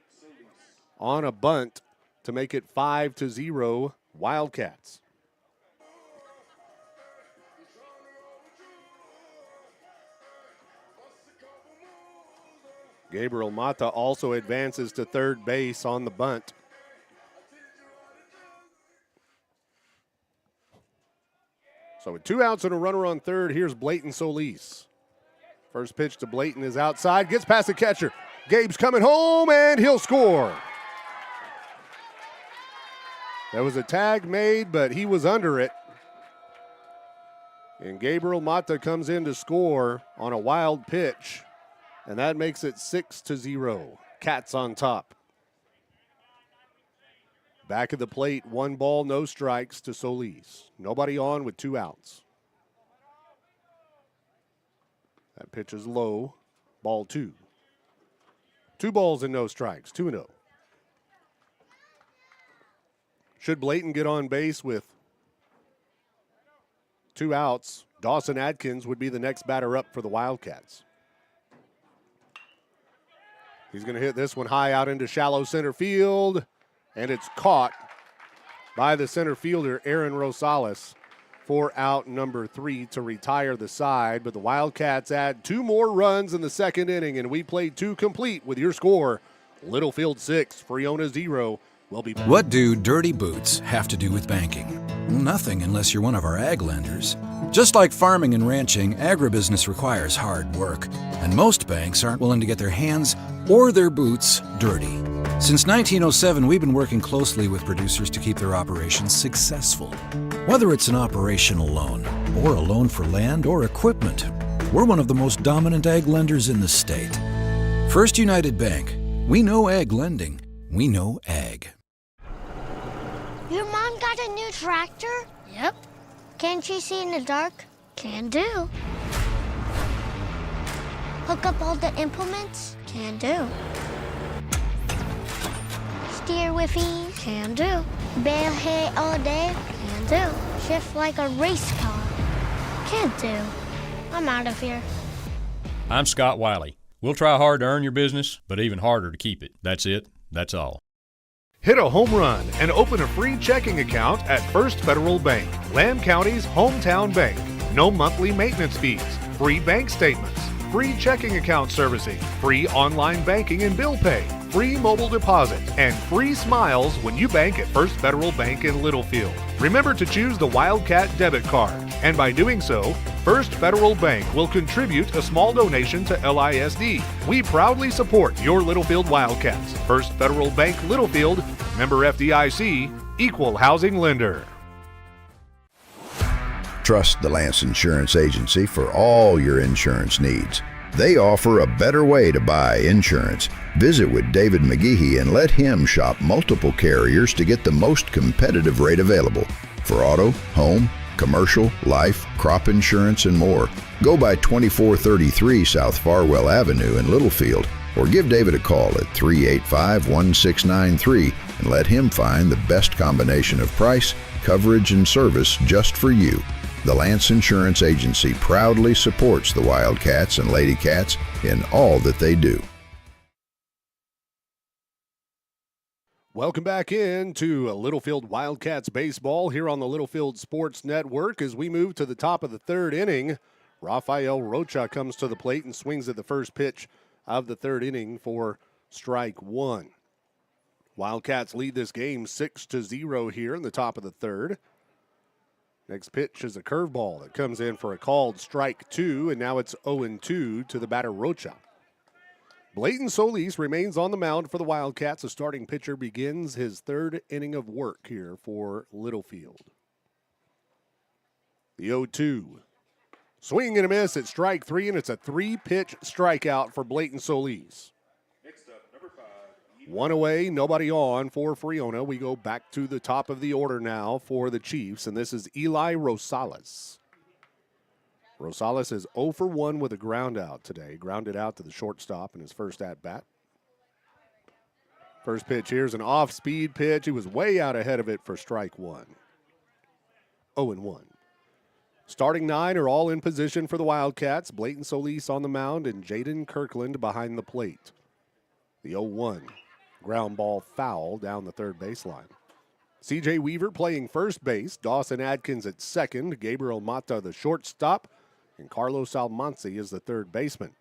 on a bunt to make it 5-0 Wildcats. Gabriel Mata also advances to third base on the bunt. So with 2 outs and a runner on third, here's Blayton Solis. First pitch to Blayton is outside, gets past the catcher. Gabe's coming home, and he'll score. There was a tag made, but he was under it. And Gabriel Mata comes in to score on a wild pitch, and that makes it 6-0. Cats on top. Back of the plate, 1 ball, no strikes to Solis. Nobody on with 2 outs. That pitch is low, ball 2. 2 balls and no strikes, 2-0. Should Blayton get on base with 2 outs, Dawson Adkins would be the next batter up for the Wildcats. He's going to hit this one high out into shallow center field, and it's caught by the center fielder, Aaron Rosales, for out number 3 to retire the side. But the Wildcats add 2 more runs in the second inning, and we played 2 complete with your score. Littlefield 6, Friona 0. We'll be back. What do dirty boots have to do with banking? Nothing unless you're one of our ag lenders. Just like farming and ranching, agribusiness requires hard work, and most banks aren't willing to get their hands or their boots dirty. Since 1907, we've been working closely with producers to keep their operations successful. Whether it's an operational loan, or a loan for land or equipment, we're one of the most dominant ag lenders in the state. First United Bank. We know ag lending. We know ag. Your mom got a new tractor? Yep. Can she see in the dark? Can do. Hook up all the implements? Can do. Steer with ease? Can do. Bale hay all day? Can do. Shift like a race car? Can do. I'm out of here. I'm Scott Wiley. We'll try hard to earn your business, but even harder to keep it. That's it. That's all. Hit a home run and open a free checking account at First Federal Bank, Lamb County's hometown bank. No monthly maintenance fees, free bank statements, free checking account servicing, free online banking and bill pay, free mobile deposit, and free smiles when you bank at First Federal Bank in Littlefield. Remember to choose the Wildcat debit card, and by doing so, First Federal Bank will contribute a small donation to LISD. We proudly support your Littlefield Wildcats. First Federal Bank Littlefield, member FDIC, equal housing lender. Trust the Lance Insurance Agency for all your insurance needs. They offer a better way to buy insurance. Visit with David McGehee and let him shop multiple carriers to get the most competitive rate available for auto, home, commercial, life, crop insurance, and more. Go by 2433 South Farwell Avenue in Littlefield or give David a call at 385-1693 and let him find the best combination of price, coverage, and service just for you. The Lance Insurance Agency proudly supports the Wildcats and Lady Cats in all that they do. Welcome back into Littlefield Wildcats baseball here on the Littlefield Sports Network as we move to the top of the third inning. Rafael Rocha comes to the plate and swings at the first pitch of the third inning for strike one. Wildcats lead this game 6-0 here in the top of the third. Next pitch is a curveball that comes in for a called strike two, and now it's 0-2 to the batter Rocha. Blayton Solis remains on the mound for the Wildcats. The starting pitcher begins his third inning of work here for Littlefield. The 0-2. Swing and a miss at strike three, and it's a three-pitch strikeout for Blayton Solis. Next up, number 5. One away, nobody on for Friona. We go back to the top of the order now for the Chiefs, and this is Eli Rosales. Rosales is 0 for 1 with a ground out today. Grounded out to the shortstop in his first at-bat. First pitch here's an off-speed pitch. He was way out ahead of it for strike one. 0-1. Starting 9 are all in position for the Wildcats. Blayton Solis on the mound and Jaden Kirkland behind the plate. The 0-1. Ground ball foul down the third baseline. C.J. Weaver playing first base. Dawson Adkins at second. Gabriel Mata the shortstop. And Carlos Almanci is the third baseman.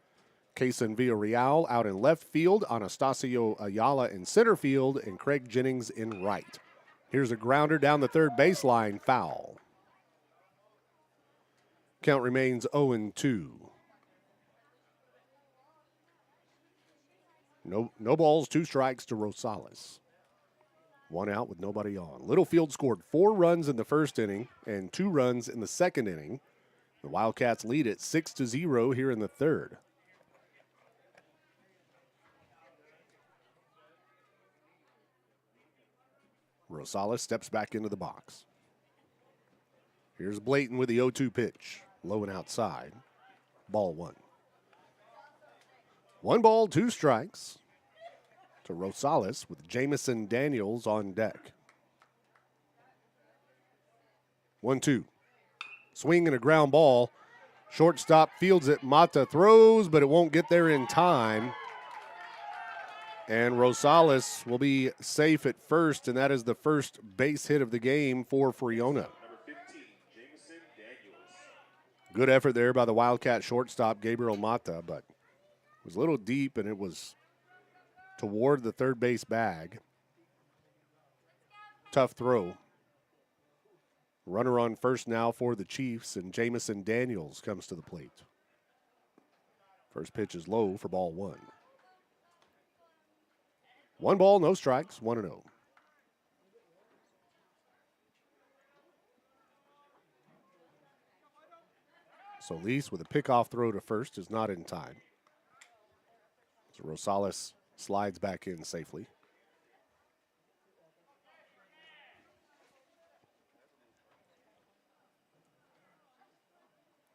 Kaysen Villarreal out in left field. Anastasio Ayala in center field. And Craig Jennings in right. Here's a grounder down the third baseline. Foul. Count remains 0-2. No balls, 2 strikes to Rosales. 1 out with nobody on. Littlefield scored 4 runs in the first inning and 2 runs in the second inning. The Wildcats lead it 6-0 here in the third. Rosales steps back into the box. Here's Blayton with the 0-2 pitch. Low and outside. Ball 1. 1 ball, 2 strikes to Rosales with Jamison Daniels on deck. 1-2. Swing and a ground ball. Shortstop fields it. Mata throws, but it won't get there in time. And Rosales will be safe at first, and that is the first base hit of the game for Friona. Number 15, Jamison Daniels. Good effort there by the Wildcat shortstop, Gabriel Mata, but it was a little deep, and it was toward the third base bag. tough throw. Runner on first now for the Chiefs, and Jamison Daniels comes to the plate. First pitch is low for ball one. 1 ball, no strikes, 1-0. Solis with a pickoff throw to first is not in time. So Rosales slides back in safely.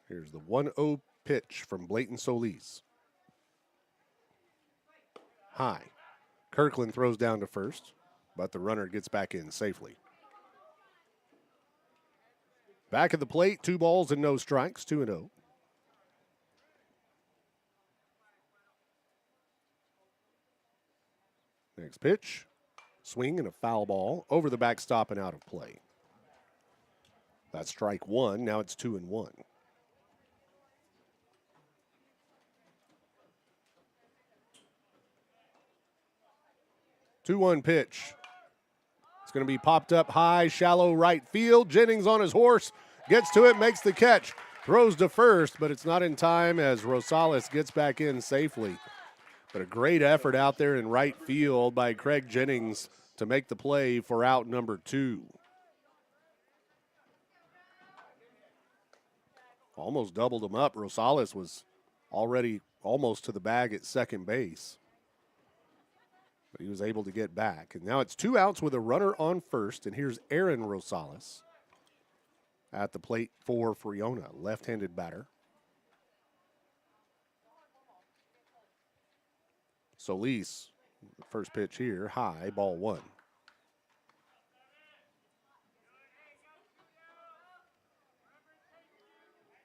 Here's the 1-0 pitch from Blayton Solis. High. Kirkland throws down to first, but the runner gets back in safely. Back at the plate, 2 balls and no strikes, 2-0. Next pitch, swing and a foul ball over the backstop and out of play. That's strike 1, now it's 2-1. 2-1 pitch. It's going to be popped up high, shallow right field. Jennings on his horse, gets to it, makes the catch, throws to first, but it's not in time as Rosales gets back in safely. But a great effort out there in right field by Craig Jennings to make the play for out number 2. Almost doubled him up. Rosales was already almost to the bag at second base. But he was able to get back. And now it's 2 outs with a runner on first. And here's Aaron Rosales at the plate for Friona, left-handed batter. Solis, first pitch here, high, ball 1.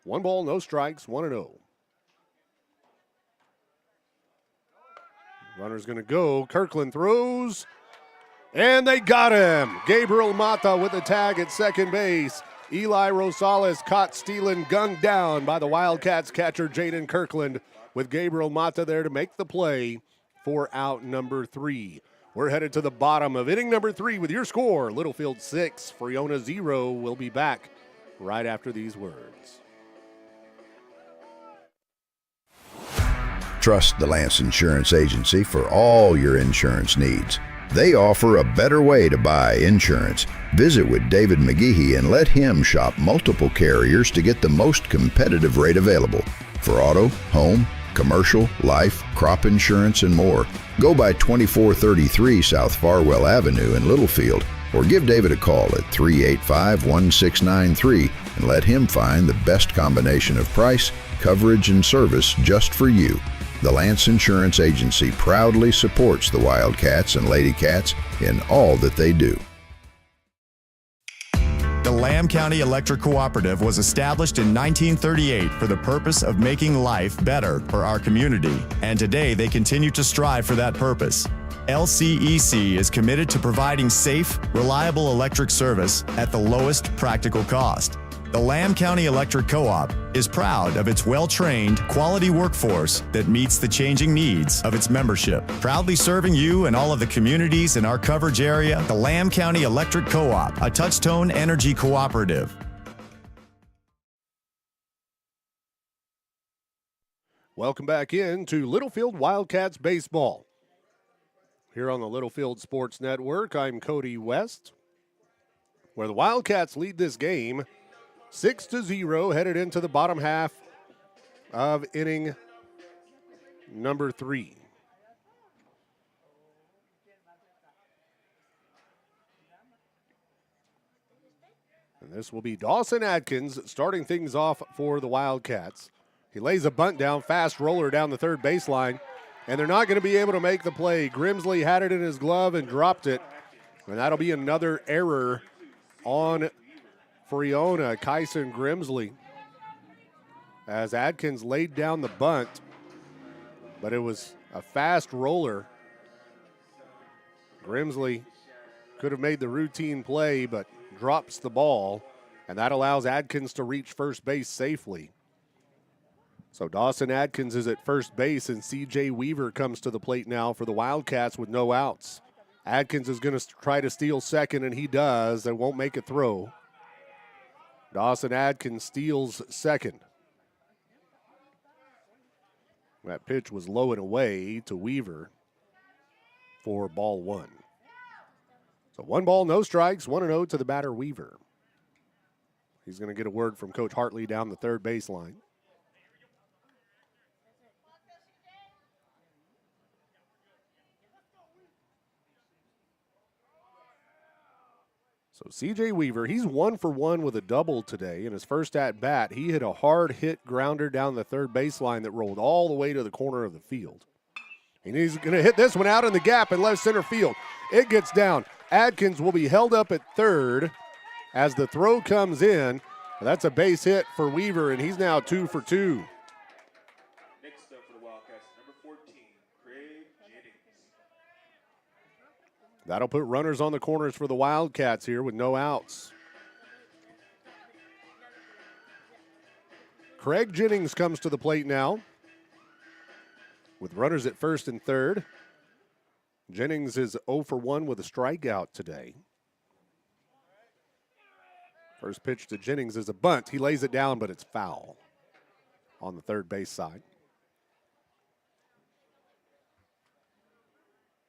One ball, no strikes, 1-0. Runner's going to go. Kirkland throws, and they got him. Gabriel Mata with the tag at second base. Eli Rosales caught stealing, gunned down by the Wildcats catcher Jaden Kirkland, with Gabriel Mata there to make the play for out number 3. We're headed to the bottom of inning number 3 with your score, Littlefield 6, Friona 0. We'll be back right after these words. Trust the Lance Insurance Agency for all your insurance needs. They offer a better way to buy insurance. Visit with David McGehee and let him shop multiple carriers to get the most competitive rate available for auto, home, commercial, life, crop insurance, and more. Go by 2433 South Farwell Avenue in Littlefield or give David a call at 385-1693 and let him find the best combination of price, coverage, and service just for you. The Lance Insurance Agency proudly supports the Wildcats and Lady Cats in all that they do. The Lamb County Electric Cooperative was established in 1938 for the purpose of making life better for our community, and today they continue to strive for that purpose. LCEC is committed to providing safe, reliable electric service at the lowest practical cost. The Lamb County Electric Co-op is proud of its well-trained, quality workforce that meets the changing needs of its membership. Proudly serving you and all of the communities in our coverage area, the Lamb County Electric Co-op, a Touchtone Energy cooperative. Welcome back in to Littlefield Wildcats baseball. Here on the Littlefield Sports Network, I'm Cody West, where the Wildcats lead this game 6-0, headed into the bottom half of inning number 3. And this will be Dawson Adkins starting things off for the Wildcats. He lays a bunt down, fast roller down the third baseline, and they're not going to be able to make the play. Grimsley had it in his glove and dropped it, and that'll be another error on Friona, Kyson Grimsley, as Adkins laid down the bunt, but it was a fast roller. Grimsley could have made the routine play, but drops the ball, and that allows Adkins to reach first base safely. So Dawson Adkins is at first base, and C.J. Weaver comes to the plate now for the Wildcats with no outs. Adkins is going to try to steal second, and he does. They won't make a throw. Dawson Adkins steals second. That pitch was low and away to Weaver for ball one. So 1 ball, no strikes, 1-0 to the batter Weaver. He's going to get a word from Coach Hartley down the third baseline. So C.J. Weaver, he's 1 for 1 with a double today. In his first at-bat, he hit a hard hit grounder down the third baseline that rolled all the way to the corner of the field. And he's going to hit this one out in the gap in left center field. It gets down. Adkins will be held up at third as the throw comes in. That's a base hit for Weaver, and he's now 2 for 2. Next up for the Wildcats, number 14, Craig Jennings. That'll put runners on the corners for the Wildcats here with no outs. Craig Jennings comes to the plate now with runners at first and third. Jennings is 0 for 1 with a strikeout today. First pitch to Jennings is a bunt. He lays it down, but it's foul on the third base side.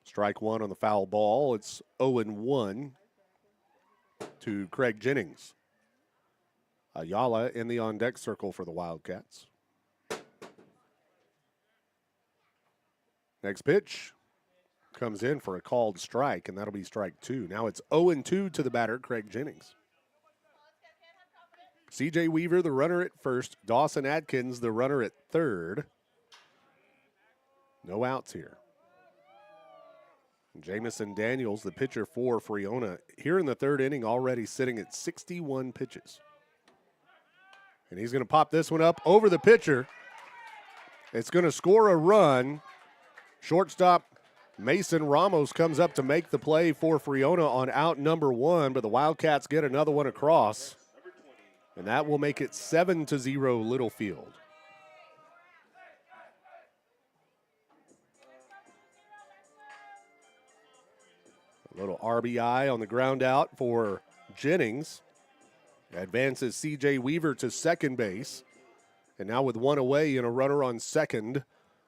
Strike one on the foul ball. It's 0-1 to Craig Jennings. Ayala in the on-deck circle for the Wildcats. Next pitch comes in for a called strike, and that'll be strike two. Now it's 0-2 to the batter, Craig Jennings. C.J. Weaver, the runner at first. Dawson Adkins, the runner at third. No outs here. Jamison Daniels, the pitcher for Friona, here in the third inning, already sitting at 61 pitches. And he's going to pop this one up over the pitcher. It's going to score a run. Shortstop Mason Ramos comes up to make the play for Friona on out number one, but the Wildcats get another one across. And that will make it 7-0 Littlefield. A little RBI on the ground out for Jennings. Advances C.J. Weaver to second base. And now with one away and a runner on second,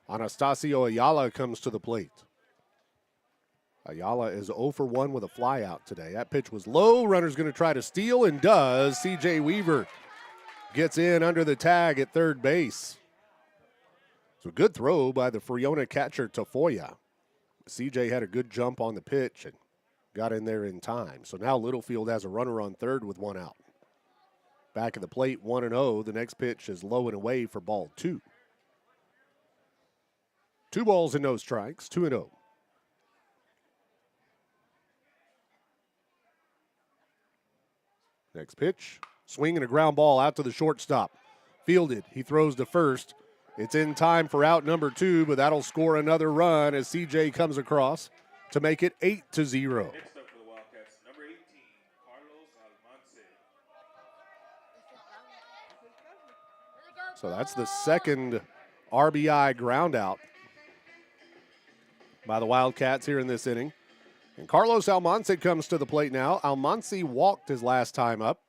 Anastasio Ayala comes to the plate. Ayala is 0 for 1 with a flyout today. That pitch was low. Runner's going to try to steal and does. C.J. Weaver gets in under the tag at third base. So good throw by the Friona catcher Tafoya. C.J. had a good jump on the pitch and got in there in time. So now Littlefield has a runner on third with one out. Back at the plate, 1-0. The next pitch is low and away for ball two. 2 balls and no strikes, 2-0. Next pitch, swing and a ground ball out to the shortstop. Fielded, he throws to first. It's in time for out number 2, but that'll score another run as C.J. comes across to make it 8-0. Next up for the Wildcats, number 18, Carlos Almanse. So that's the second RBI ground out by the Wildcats here in this inning. And Carlos Almanse comes to the plate now. Almanse walked his last time up.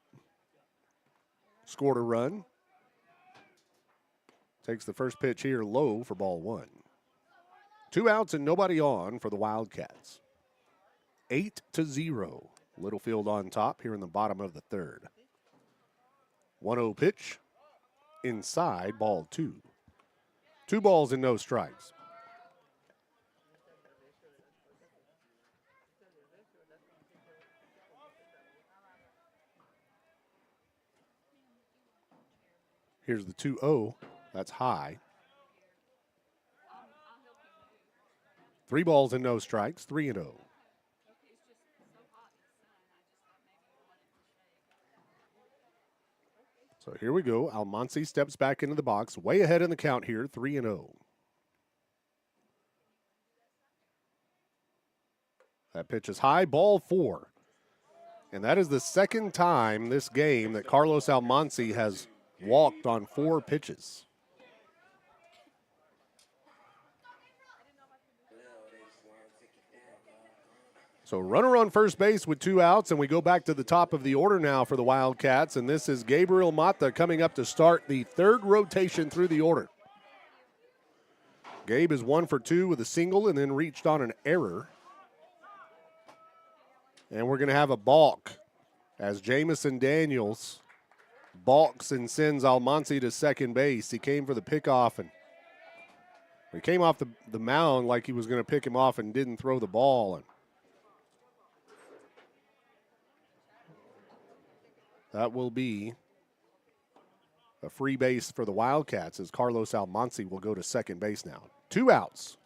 Scored a run. Takes the first pitch here low for ball one. 2 outs and nobody on for the Wildcats. 8-0. Littlefield on top here in the bottom of the third. 1-0 pitch. Inside, ball 2. 2 balls and no strikes. Here's the 2-0. That's high. 3 balls and no strikes, 3-0. So here we go. Almanse steps back into the box, way ahead in the count here, 3-0. That pitch is high, ball 4. And that is the second time this game that Carlos Almanse has walked on 4 pitches. So runner on first base with 2 outs, and we go back to the top of the order now for the Wildcats, and this is Gabriel Mata coming up to start the third rotation through the order. Gabe is 1 for 2 with a single and then reached on an error. And we're going to have a balk as Jamison Daniels balks and sends Almansi to second base. He came for the pickoff, and he came off the mound like he was going to pick him off and didn't throw the ball. And that will be a free base for the Wildcats as Carlos Almansi will go to second base now. 2 outs.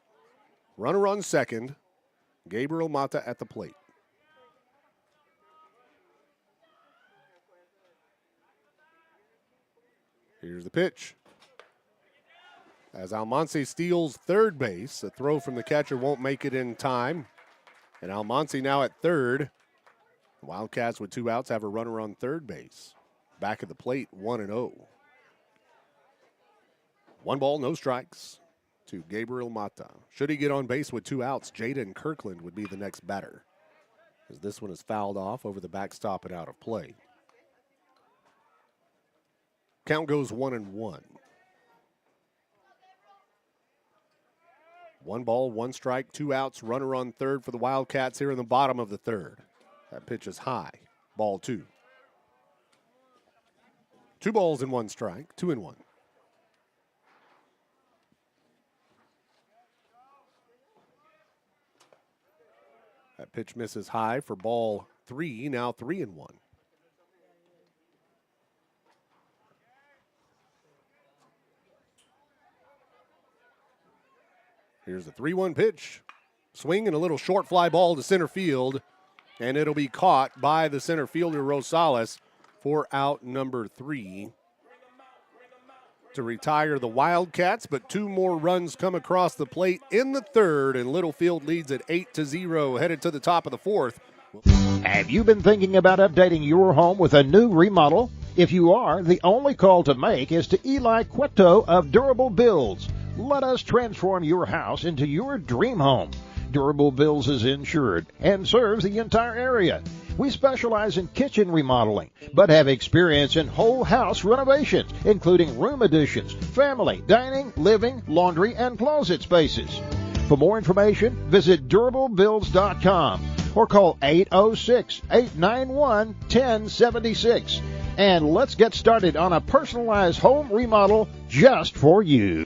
Runner on second. Gabriel Mata at the plate. Here's the pitch. As Almansi steals third base, a throw from the catcher won't make it in time. And Almansi now at third. The Wildcats with 2 outs have a runner on third base. Back at the plate, 1-0. 1 ball, no strikes to Gabriel Mata. Should he get on base with 2 outs, Jaden Kirkland would be the next batter, as this one is fouled off over the backstop and out of play. Count goes 1-1. 1 ball, 1 strike, 2 outs, runner on third for the Wildcats here in the bottom of the third. That pitch is high. Ball 2. 2 balls and 1 strike, 2-1. That pitch misses high for ball 3, now 3-1. Here's the 3-1 pitch. Swing and a little short fly ball to center field, and it'll be caught by the center fielder Rosales for out number 3 to retire the Wildcats, but 2 more runs come across the plate in the third, and Littlefield leads at 8-0, headed to the top of the fourth. Have you been thinking about updating your home with a new remodel? If you are, the only call to make is to Eli Cueto of Durable Builds. Let us transform your house into your dream home. Durable Builds is insured and serves the entire area. We specialize in kitchen remodeling, but have experience in whole house renovations, including room additions, family, dining, living, laundry, and closet spaces. For more information, visit durablebuilds.com or call 806-891-1076. And let's get started on a personalized home remodel just for you.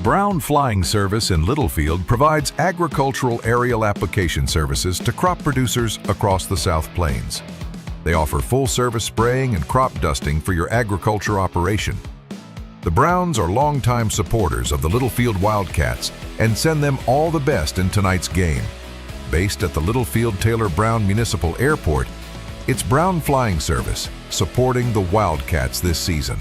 Brown Flying Service in Littlefield provides agricultural aerial application services to crop producers across the South Plains. They offer full-service spraying and crop dusting for your agriculture operation. The Browns are longtime supporters of the Littlefield Wildcats and send them all the best in tonight's game. Based at the Littlefield Taylor Brown Municipal Airport, it's Brown Flying Service supporting the Wildcats this season.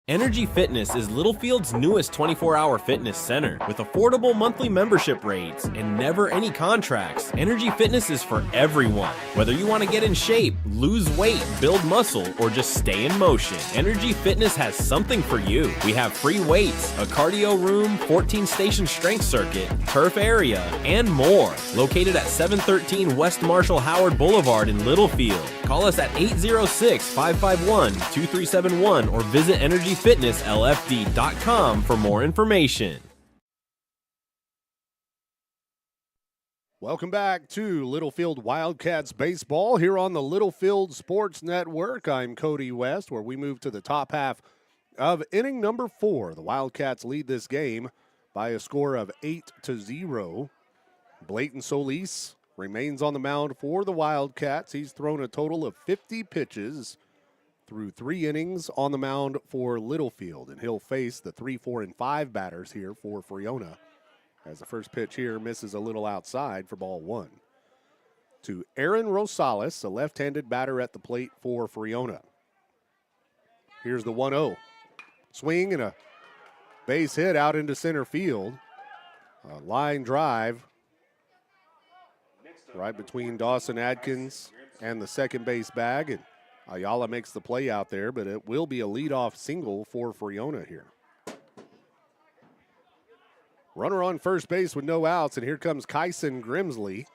Energy Fitness is Littlefield's newest 24-hour fitness center. With affordable monthly membership rates and never any contracts, Energy Fitness is for everyone. Whether you want to get in shape, lose weight, build muscle, or just stay in motion, Energy Fitness has something for you. We have free weights, a cardio room, 14-station strength circuit, turf area, and more. Located at 713 West Marshall Howard Boulevard in Littlefield. Call us at 806-551-2371 or visit EnergyFitnessLFD.com for more information. Welcome back to Littlefield Wildcats baseball here on the Littlefield Sports Network. I'm Cody West, where we move to the top half of inning number 4. The Wildcats lead this game by a score of 8-0. Blayton Solis remains on the mound for the Wildcats. He's thrown a total of 50 pitches through 3 innings on the mound for Littlefield, and he'll face the 3, 4, and 5 batters here for Friona, as the first pitch here misses a little outside for ball 1. To Aaron Rosales, a left-handed batter at the plate for Friona. Here's the 1-0. Swing and a base hit out into center field. A line drive right between Dawson Adkins and the second base bag, and Ayala makes the play out there, but it will be a leadoff single for Friona here. Runner on first base with no outs, and here comes Kyson Grimsley.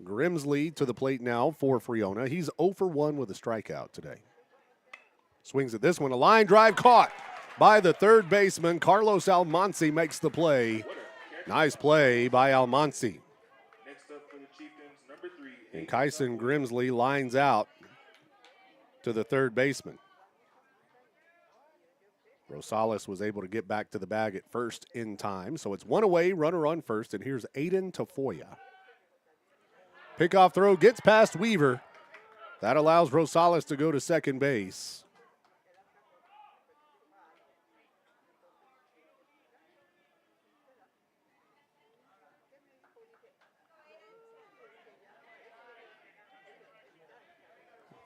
Grimsley to the plate now for Friona. He's 0 for 1 with a strikeout today. Swings at this one, a line drive caught by the third baseman. Carlos Almanci makes the play. Nice play by Almanci. Next up for the Chieftains, number 3. And Kyson Grimsley lines out to the third baseman. Rosales was able to get back to the bag at first in time. So it's one away, runner on first, and here's Aiden Tafoya. Pickoff throw gets past Weaver. That allows Rosales to go to second base.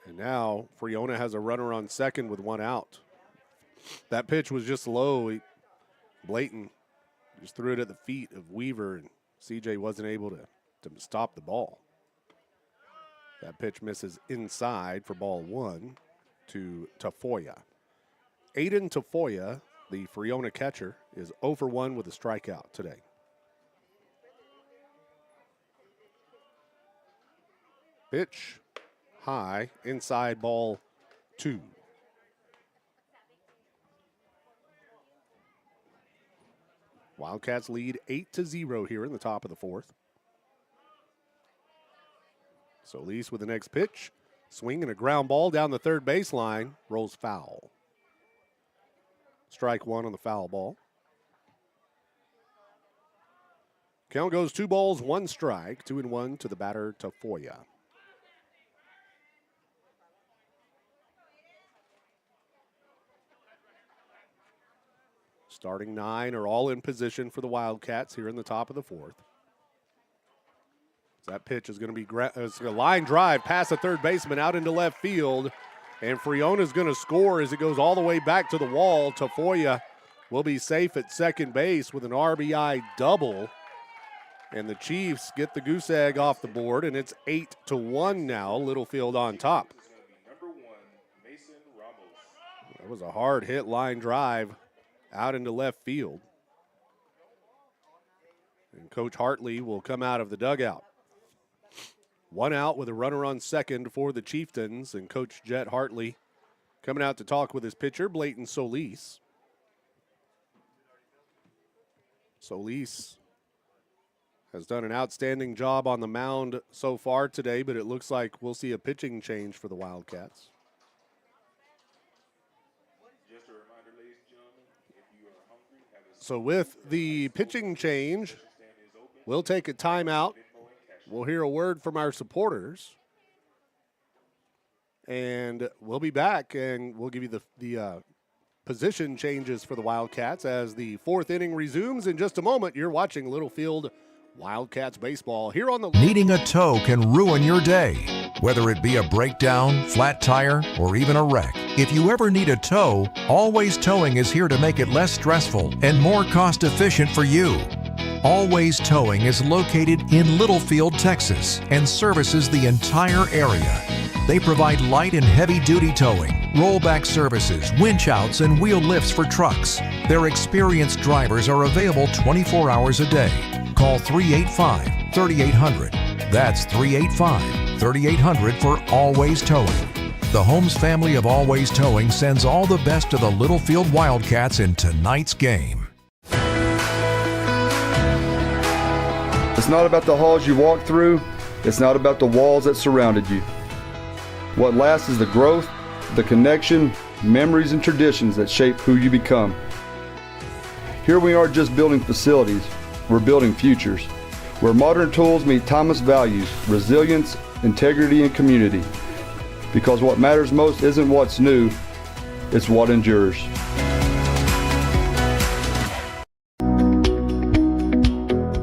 And now Friona has a runner on second with one out. That pitch was just low. Blayton just threw it at the feet of Weaver, and CJ wasn't able to stop the ball. That pitch misses inside for ball 1 to Tafoya. Aiden Tafoya, the Friona catcher, is 0 for 1 with a strikeout today. Pitch high, inside ball 2. Wildcats lead 8-0 here in the top of the fourth. Solis with the next pitch. Swing and a ground ball down the third baseline. Rolls foul. Strike 1 on the foul ball. Count goes 2 balls, 1 strike. 2-1 to the batter, Tafoya. Starting 9 are all in position for the Wildcats here in the top of the fourth. That pitch is going to be it's a line drive past the third baseman out into left field. And Friona is going to score as it goes all the way back to the wall. Tafoya will be safe at second base with an RBI double. And the Chiefs get the goose egg off the board, and it's 8-1 now. Littlefield on top. That was a hard hit line drive out into left field. And Coach Hartley will come out of the dugout. 1 out with a runner on second for the Chieftains, and Coach Jet Hartley coming out to talk with his pitcher, Blayton Solis. Solis has done an outstanding job on the mound so far today, but it looks like we'll see a pitching change for the Wildcats. Just a reminder, ladies and gentlemen, if you are hungry, have a So with the pitching change, we'll take a timeout. We'll hear a word from our supporters, and we'll be back, and we'll give you the position changes for the Wildcats as the fourth inning resumes in just a moment. You're watching Littlefield Wildcats baseball here on the... Needing a tow can ruin your day, whether it be a breakdown, flat tire, or even a wreck. If you ever need a tow, Always Towing is here to make it less stressful and more cost-efficient for you. Always Towing is located in Littlefield, Texas, and services the entire area. They provide light and heavy-duty towing, rollback services, winch outs, and wheel lifts for trucks. Their experienced drivers are available 24 hours a day. Call 385-3800. That's 385-3800 for Always Towing. The Holmes family of Always Towing sends all the best to the Littlefield Wildcats in tonight's game. It's not about the halls you walk through. It's not about the walls that surrounded you. What lasts is the growth, the connection, memories, and traditions that shape who you become. Here we aren't just building facilities, we're building futures, where modern tools meet timeless values, resilience, integrity, and community. Because what matters most isn't what's new, it's what endures.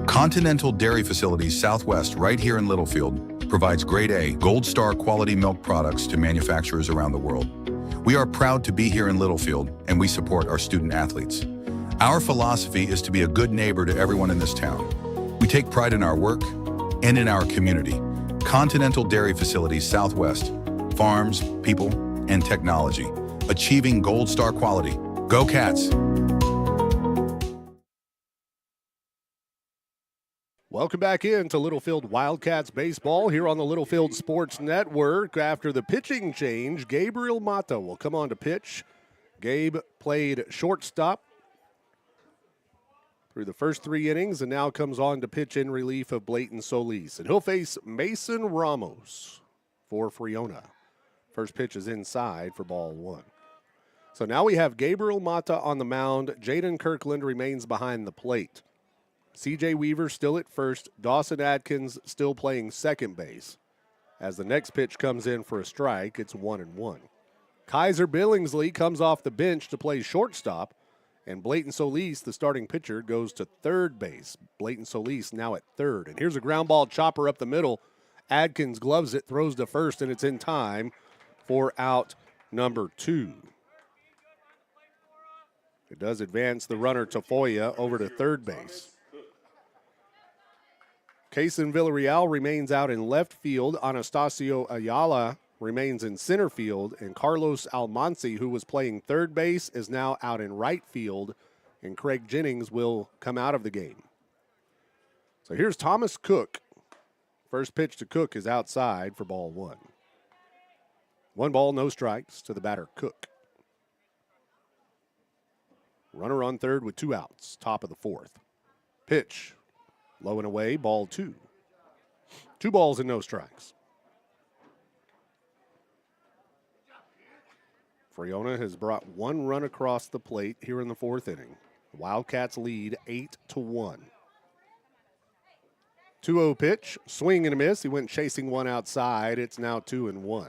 Continental Dairy Facilities Southwest, right here in Littlefield, provides grade A, gold star quality milk products to manufacturers around the world. We are proud to be here in Littlefield, and we support our student athletes. Our philosophy is to be a good neighbor to everyone in this town. We take pride in our work and in our community. Continental Dairy Facilities Southwest, farms, people, and technology, achieving gold star quality. Go Cats! Welcome back into Littlefield Wildcats baseball here on the Littlefield Sports Network. After the pitching change, Gabriel Mata will come on to pitch. Gabe played shortstop through the first 3 innings and now comes on to pitch in relief of Blayton Solis. And he'll face Mason Ramos for Friona. First pitch is inside for ball 1. So now we have Gabriel Mata on the mound. Jaden Kirkland remains behind the plate. C.J. Weaver still at first. Dawson Adkins still playing second base. As the next pitch comes in for a strike, it's 1-1. Kaiser Billingsley comes off the bench to play shortstop, and Blayton Solis, the starting pitcher, goes to third base. Blayton Solis now at third. And here's a ground ball chopper up the middle. Adkins gloves it, throws to first, and it's in time for out number 2. It does advance the runner Tafoya over to third base. Cason Villarreal remains out in left field. Anastasio Ayala remains in center field. And Carlos Almanci, who was playing third base, is now out in right field. And Craig Jennings will come out of the game. So here's Thomas Cook. First pitch to Cook is outside for ball 1. 1 ball, no strikes to the batter Cook. Runner on third with 2 outs, top of the 4th. Pitch. Low and away, ball 2. 2 balls and no strikes. Friona has brought 1 run across the plate here in the 4th inning. The Wildcats lead 8-1. 2-0 pitch, swing and a miss. He went chasing one outside. It's now 2-1.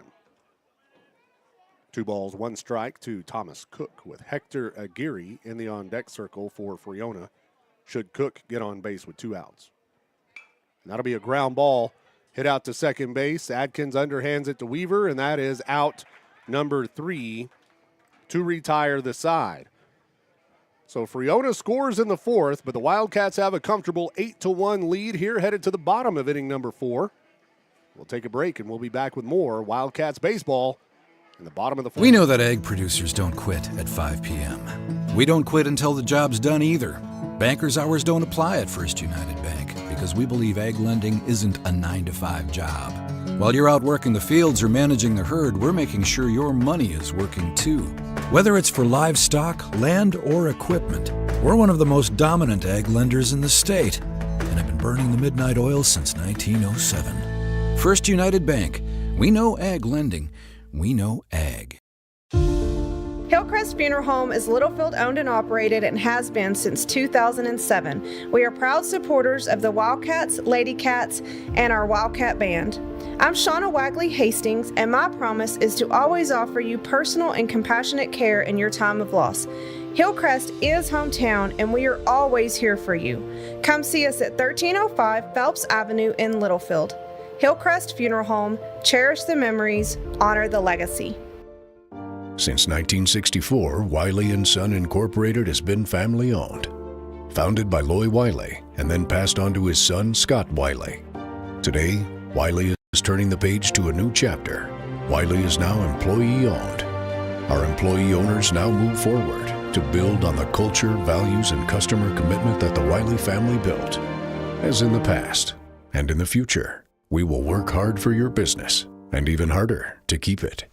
2 balls, 1 strike to Thomas Cook with Hector Aguirre in the on-deck circle for Friona. Should Cook get on base with 2 outs. And that'll be a ground ball hit out to second base. Adkins underhands it to Weaver, and that is out number 3 to retire the side. So Friona scores in the 4th, but the Wildcats have a comfortable 8-1 lead here, headed to the bottom of inning number 4. We'll take a break, and we'll be back with more Wildcats baseball in the bottom of the 4th. We know that egg producers don't quit at 5 p.m. We don't quit until the job's done either. Bankers' hours don't apply at First United Bank because we believe egg lending isn't a 9-to-5 job. While you're out working the fields or managing the herd, we're making sure your money is working too. Whether it's for livestock, land, or equipment, we're one of the most dominant egg lenders in the state and have been burning the midnight oil since 1907. First United Bank. We know ag lending. We know ag. Hillcrest Funeral Home is Littlefield owned and operated and has been since 2007. We are proud supporters of the Wildcats, Lady Cats, and our Wildcat Band. I'm Shauna Wagley Hastings, and my promise is to always offer you personal and compassionate care in your time of loss. Hillcrest is hometown, and we are always here for you. Come see us at 1305 Phelps Avenue in Littlefield. Hillcrest Funeral Home, cherish the memories, honor the legacy. Since 1964, Wiley & Son Incorporated has been family-owned. Founded by Loy Wiley and then passed on to his son, Scott Wiley. Today, Wiley is turning the page to a new chapter. Wiley is now employee-owned. Our employee owners now move forward to build on the culture, values, and customer commitment that the Wiley family built. As in the past and in the future, we will work hard for your business and even harder to keep it.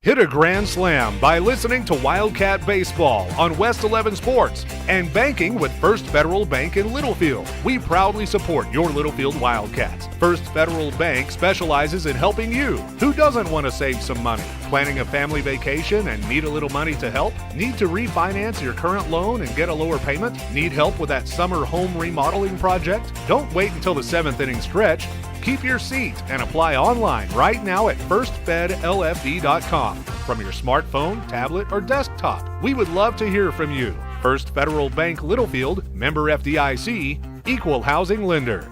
Hit a grand slam by listening to Wildcat Baseball on West 11 Sports and banking with First Federal Bank in Littlefield. We proudly support your Littlefield Wildcats. First Federal Bank specializes in helping you. Who doesn't want to save some money? Planning a family vacation and need a little money to help? Need to refinance your current loan and get a lower payment? Need help with that summer home remodeling project? Don't wait until the 7th inning stretch. Keep your seat and apply online right now at firstfedlfd.com from your smartphone, tablet, or desktop. We would love to hear from you. First Federal Bank Littlefield, member FDIC, equal housing lender.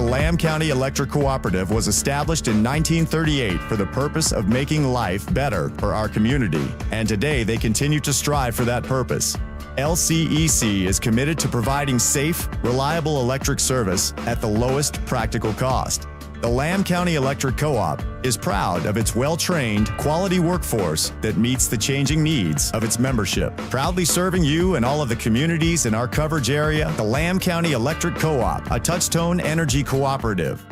Lamb County Electric Cooperative was established in 1938 for the purpose of making life better for our community, and today they continue to strive for that purpose. LCEC is committed to providing safe, reliable electric service at the lowest practical cost. The Lamb County Electric Co-op is proud of its well-trained, quality workforce that meets the changing needs of its membership. Proudly serving you and all of the communities in our coverage area, the Lamb County Electric Co-op, a Touchstone Energy cooperative.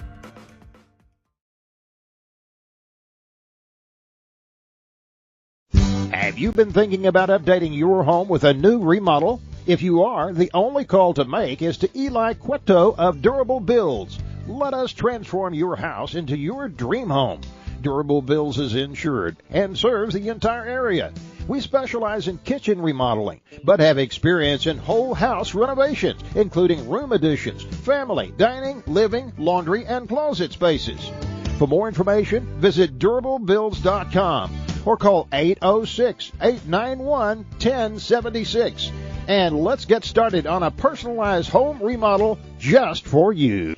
Have you been thinking about updating your home with a new remodel? If you are, the only call to make is to Eli Cueto of Durable Builds. Let us transform your house into your dream home. Durable Builds is insured and serves the entire area. We specialize in kitchen remodeling, but have experience in whole house renovations, including room additions, family, dining, living, laundry, and closet spaces. For more information, visit durablebuilds.com or call 806-891-1076. And let's get started on a personalized home remodel just for you.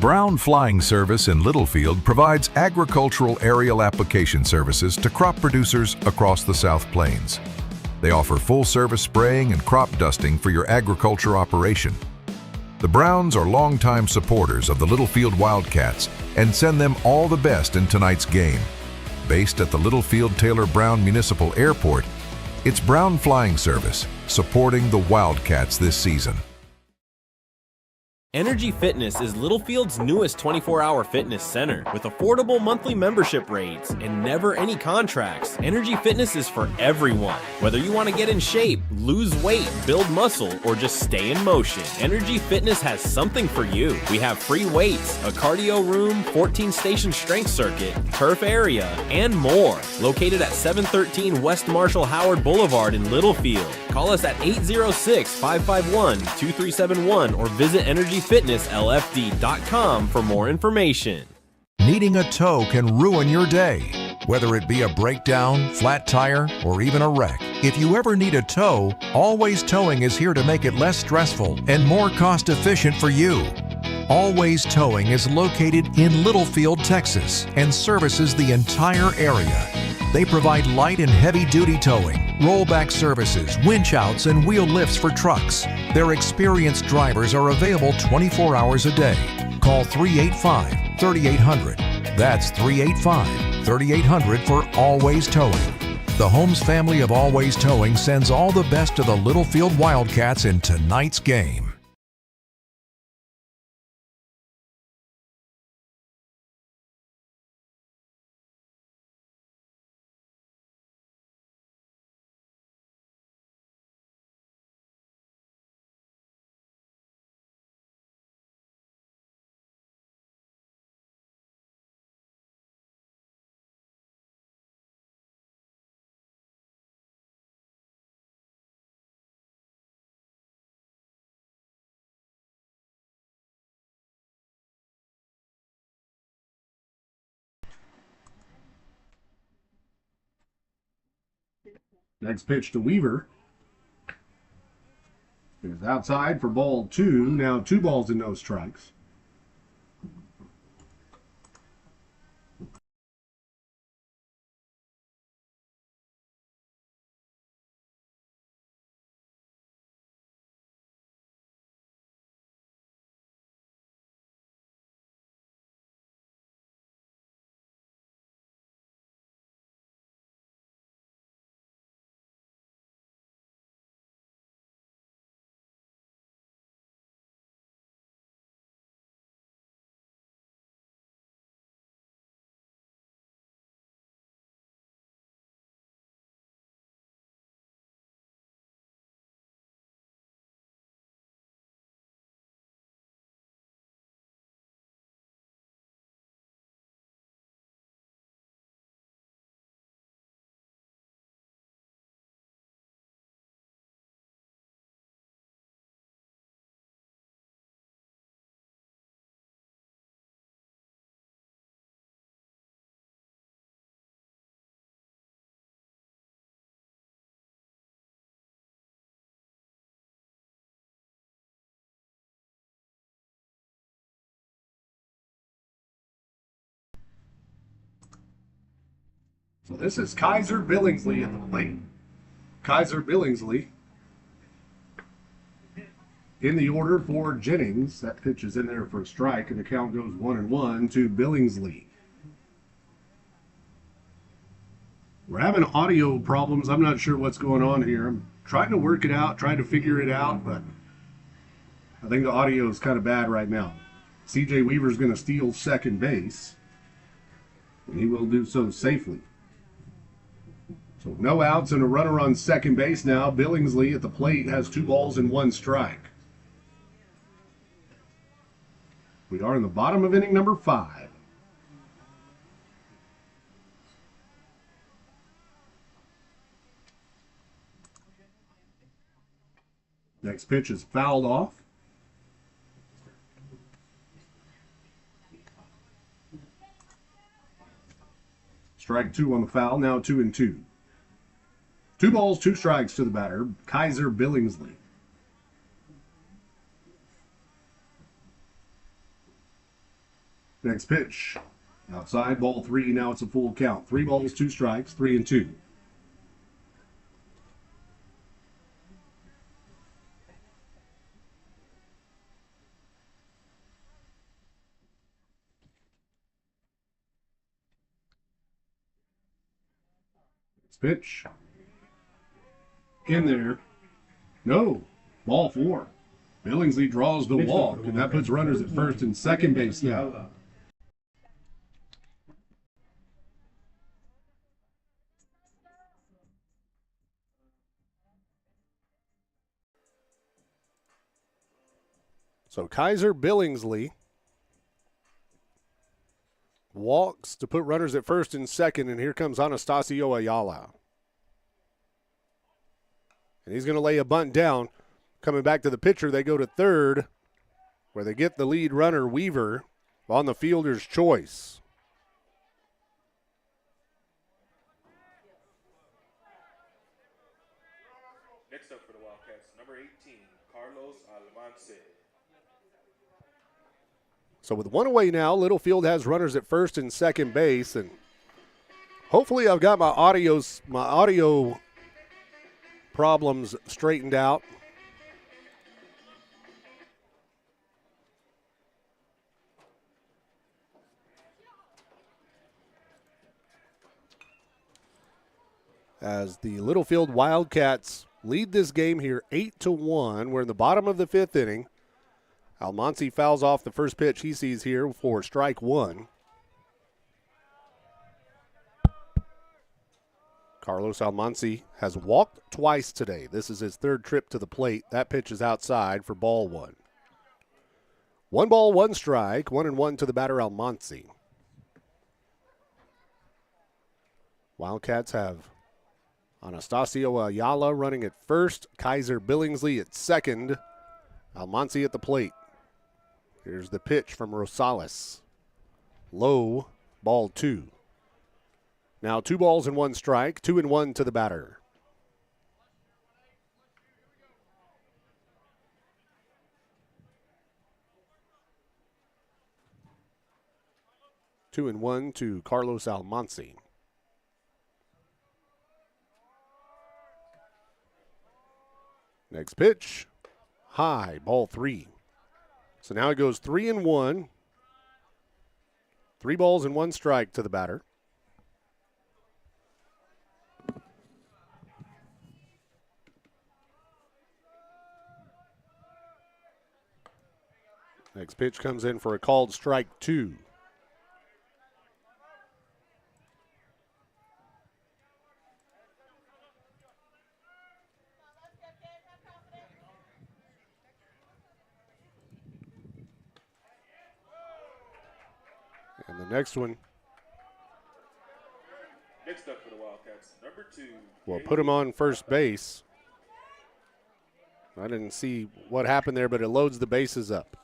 Brown Flying Service in Littlefield provides agricultural aerial application services to crop producers across the South Plains. They offer full-service spraying and crop dusting for your agriculture operation. The Browns are longtime supporters of the Littlefield Wildcats and send them all the best in tonight's game. Based at the Littlefield Taylor Brown Municipal Airport, it's Brown Flying Service supporting the Wildcats this season. Energy Fitness is Littlefield's newest 24-hour fitness center. With affordable monthly membership rates and never any contracts, Energy Fitness is for everyone. Whether you want to get in shape, lose weight, build muscle, or just stay in motion, Energy Fitness has something for you. We have free weights, a cardio room, 14-station strength circuit, turf area, and more. Located at 713 West Marshall Howard Boulevard in Littlefield. Call us at 806-551-2371 or visit EnergyFitnessLFD.com for more information. Needing a tow can ruin your day, whether it be a breakdown, flat tire, or even a wreck. If you ever need a tow, Always Towing is here to make it less stressful and more cost-efficient for you. Always Towing is located in Littlefield, Texas, and services the entire area. They provide light and heavy-duty towing, rollback services, winch outs, and wheel lifts for trucks. Their experienced drivers are available 24 hours a day. call 385-3800. That's 385-3800 for Always Towing. The Holmes family of Always Towing sends all the best to the Littlefield Wildcats in tonight's game. Next pitch to Weaver. Is outside for ball 2. Now 2 balls and no strikes. So this is Kaiser Billingsley at the plate. Kaiser Billingsley in the order for Jennings. That pitch is in there for a strike, and the count goes 1-1 to Billingsley. We're having audio problems. I'm not sure what's going on here. I'm trying to work it out, trying to figure it out, but I think the audio is kind of bad right now. C.J. Weaver's going to steal second base, and he will do so safely. So no outs and a runner on second base now. Billingsley at the plate has 2 balls and 1 strike. We are in the bottom of inning number 5. Next pitch is fouled off. Strike 2 on the foul, now 2-2. 2 balls, 2 strikes to the batter, Kaiser Billingsley. Next pitch, outside, ball 3, now it's a full count. 3 balls, 2 strikes, 3-2. Next pitch. In there. No. Ball 4. Billingsley draws the walk, and that puts runners at first and second base now. So Kaiser Billingsley walks to put runners at first and second, and here comes Anastasio Ayala. And he's going to lay a bunt down. Coming back to the pitcher, they go to third, where they get the lead runner, Weaver, on the fielder's choice. Next up for the Wildcats, number 18, Carlos Almanse. So with 1 away now, Littlefield has runners at first and second base, and hopefully I've got my audio problems straightened out. as the Littlefield Wildcats lead this game here 8-1. We're in the bottom of the 5th inning. Almansi fouls off the first pitch he sees here for strike one. Carlos Almansi has walked twice today. This is his 3rd trip to the plate. That pitch is outside for ball one. 1 ball, 1 strike, 1-1 to the batter Almansi. Wildcats have Anastasio Ayala running at first, Kaiser Billingsley at second, Almansi at the plate. Here's the pitch from Rosales. Low, ball 2. Now 2 balls and 1 strike, 2-1 to the batter. Two and one to Carlos Almansi. Next pitch, high, ball 3. So now it goes 3-1. 3 balls and 1 strike to the batter. Next pitch comes in for a called strike 2. And the next one. Next up for the Wildcats, number 2. We'll put him on first base. I didn't see what happened there, but it loads the bases up.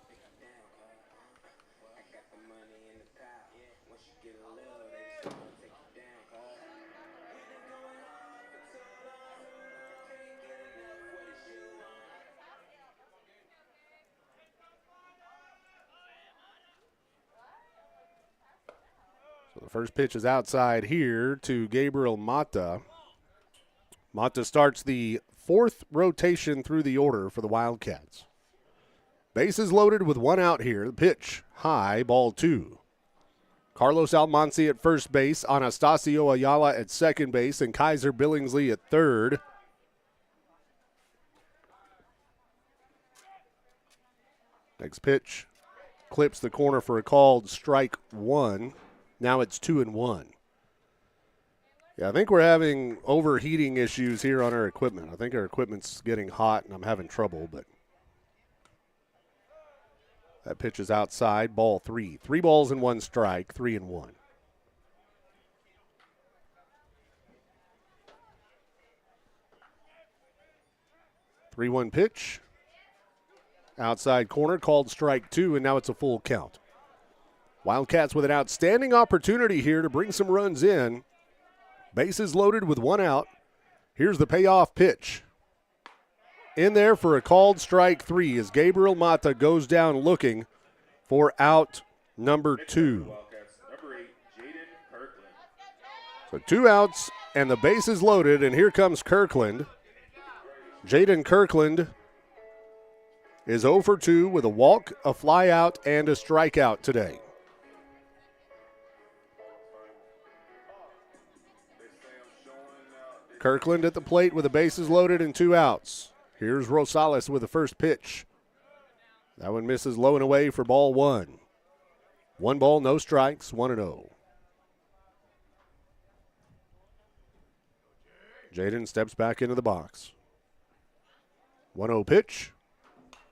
So the first pitch is outside here to Gabriel Mata. Mata starts the 4th rotation through the order for the Wildcats. Bases loaded with 1 out here. The pitch, high, ball 2. Carlos Almansi at first base, Anastasio Ayala at second base, and Kaiser Billingsley at third. Next pitch, clips the corner for a called strike 1. Now it's 2-1. Yeah, I think we're having overheating issues here on our equipment. I think our equipment's getting hot and I'm having trouble, but that pitch is outside, ball 3. 3 balls and 1 strike, 3-1. Three 3-1 pitch. Outside corner, called strike 2, and now it's a full count. Wildcats with an outstanding opportunity here to bring some runs in. Bases loaded with 1 out. Here's the payoff pitch. In there for a called strike 3 as Gabriel Mata goes down looking for out number 2. So 2 outs and the bases loaded, and here comes Kirkland. Jaden Kirkland is 0 for 2 with a walk, a fly out, and a strikeout today. Kirkland at the plate with the bases loaded and 2 outs. Here's Rosales with the first pitch. That one misses low and away for ball 1. 1 ball, no strikes, 1-0. Jaden steps back into the box. 1-0 pitch.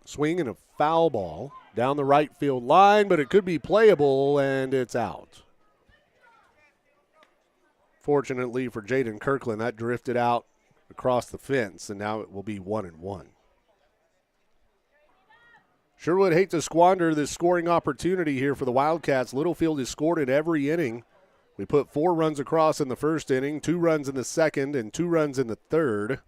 Swing and a foul ball down the right field line, but it could be playable, and it's out. Fortunately for Jaden Kirkland, that drifted out across the fence, and now it will be 1-1. Sure would hate to squander this scoring opportunity here for the Wildcats. Littlefield has scored in every inning. We put 4 runs across in the first inning, 2 runs in the second, and 2 runs in the third.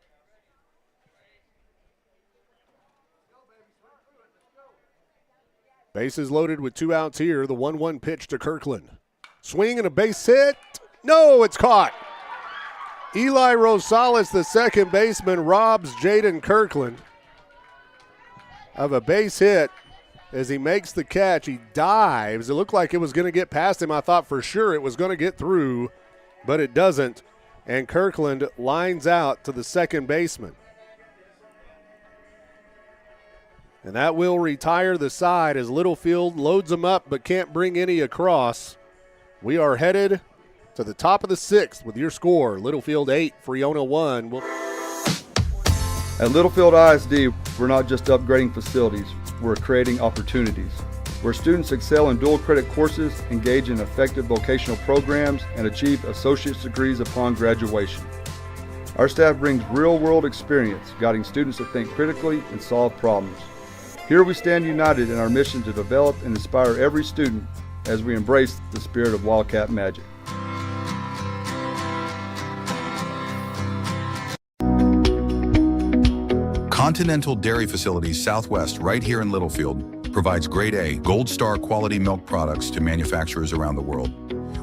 Bases loaded with 2 outs here. The 1-1 pitch to Kirkland. Swing and a base hit. No, it's caught. Eli Rosales, the second baseman, robs Jaden Kirkland of a base hit as he makes the catch. He dives. It looked like it was going to get past him. I thought for sure it was going to get through, but it doesn't. And Kirkland lines out to the second baseman. And that will retire the side as Littlefield loads them up but can't bring any across. We are headed to the top of the sixth with your score. Littlefield 8, Friona 1. At Littlefield ISD, we're not just upgrading facilities, we're creating opportunities. Where students excel in dual credit courses, engage in effective vocational programs, and achieve associate's degrees upon graduation. Our staff brings real-world experience, guiding students to think critically and solve problems. Here we stand united in our mission to develop and inspire every student as we embrace the spirit of Wildcat magic. Continental Dairy Facilities Southwest, right here in Littlefield, provides grade A, Gold Star quality milk products to manufacturers around the world.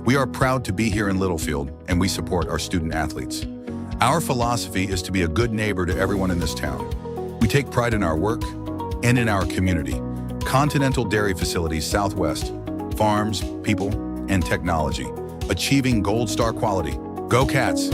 We are proud to be here in Littlefield, and we support our student athletes. Our philosophy is to be a good neighbor to everyone in this town. We take pride in our work and in our community. Continental Dairy Facilities Southwest, farms, people, and technology, achieving Gold Star quality. Go Cats!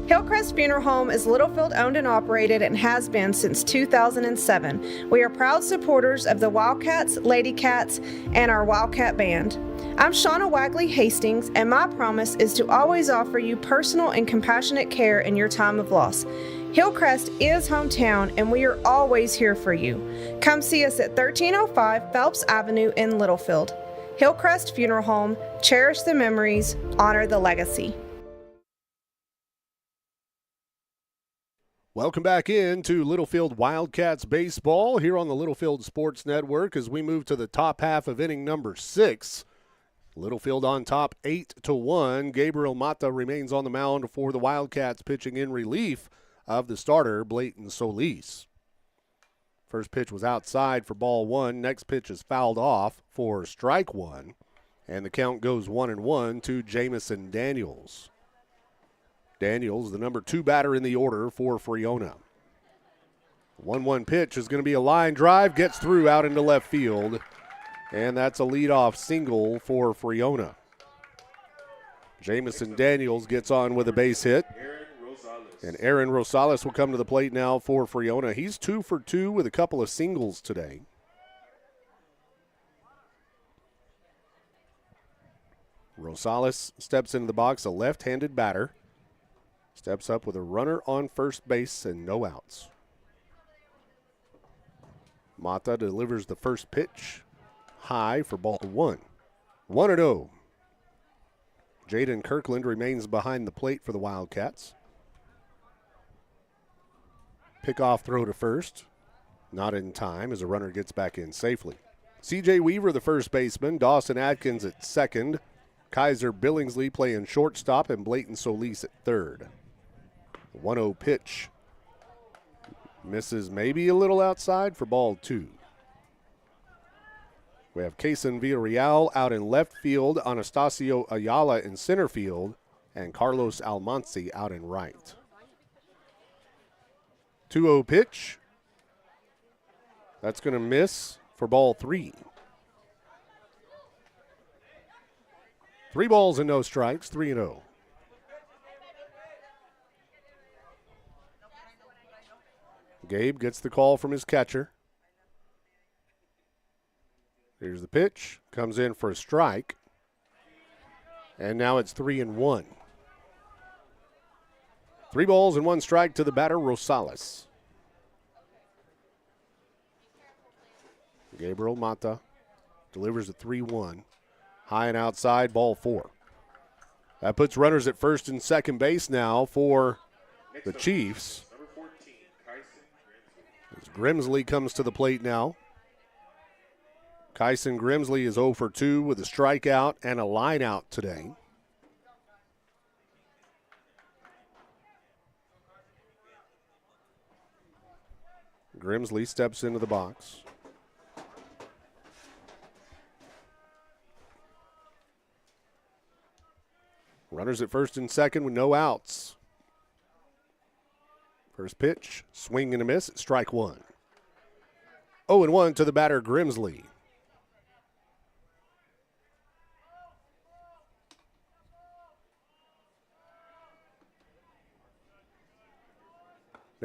Hillcrest Funeral Home is Littlefield owned and operated and has been since 2007. We are proud supporters of the Wildcats, Lady Cats, and our Wildcat Band. I'm Shauna Wagley Hastings, and my promise is to always offer you personal and compassionate care in your time of loss. Hillcrest is hometown, and we are always here for you. Come see us at 1305 Phelps Avenue in Littlefield. Hillcrest Funeral Home, cherish the memories, honor the legacy. Welcome back into Littlefield Wildcats baseball here on the Littlefield Sports Network as we move to the top half of inning number 6. Littlefield on top 8-1. Gabriel Mata remains on the mound for the Wildcats, pitching in relief of the starter, Blayton Solis. First pitch was outside for ball 1. Next pitch is fouled off for strike 1. And the count goes 1-1 to Jamison Daniels. Daniels, the number 2 batter in the order for Friona. 1-1 pitch is going to be a line drive, gets through out into left field. And that's a leadoff single for Friona. Jamison Daniels gets on with a base hit. And Aaron Rosales will come to the plate now for Friona. He's 2 for 2 with a couple of singles today. Rosales steps into the box, a left-handed batter. Steps up with a runner on first base and no outs. Mata delivers the first pitch. High for ball 1. 1-0. Jaden Kirkland remains behind the plate for the Wildcats. Pickoff throw to first. Not in time as a runner gets back in safely. C.J. Weaver, the first baseman. Dawson Atkins at second. Kaiser Billingsley playing shortstop, and Blayton Solis at third. 1-0 pitch. Misses maybe a little outside for ball 2. We have Kaysen Villarreal out in left field, Anastasio Ayala in center field, and Carlos Almanci out in right. 2-0 pitch. That's going to miss for ball 3. 3 balls and no strikes, 3-0. Gabe gets the call from his catcher. Here's the pitch. Comes in for a strike. And now it's 3-1. 3 balls and 1 strike to the batter, Rosales. Gabriel Mata delivers a 3-1. High and outside, ball 4. That puts runners at first and second base now for the Chiefs. As Grimsley comes to the plate now. Kyson Grimsley is 0 for 2 with a strikeout and a line out today. Grimsley steps into the box. Runners at first and second with no outs. First pitch, swing and a miss, strike 1. 0-1 to the batter, Grimsley.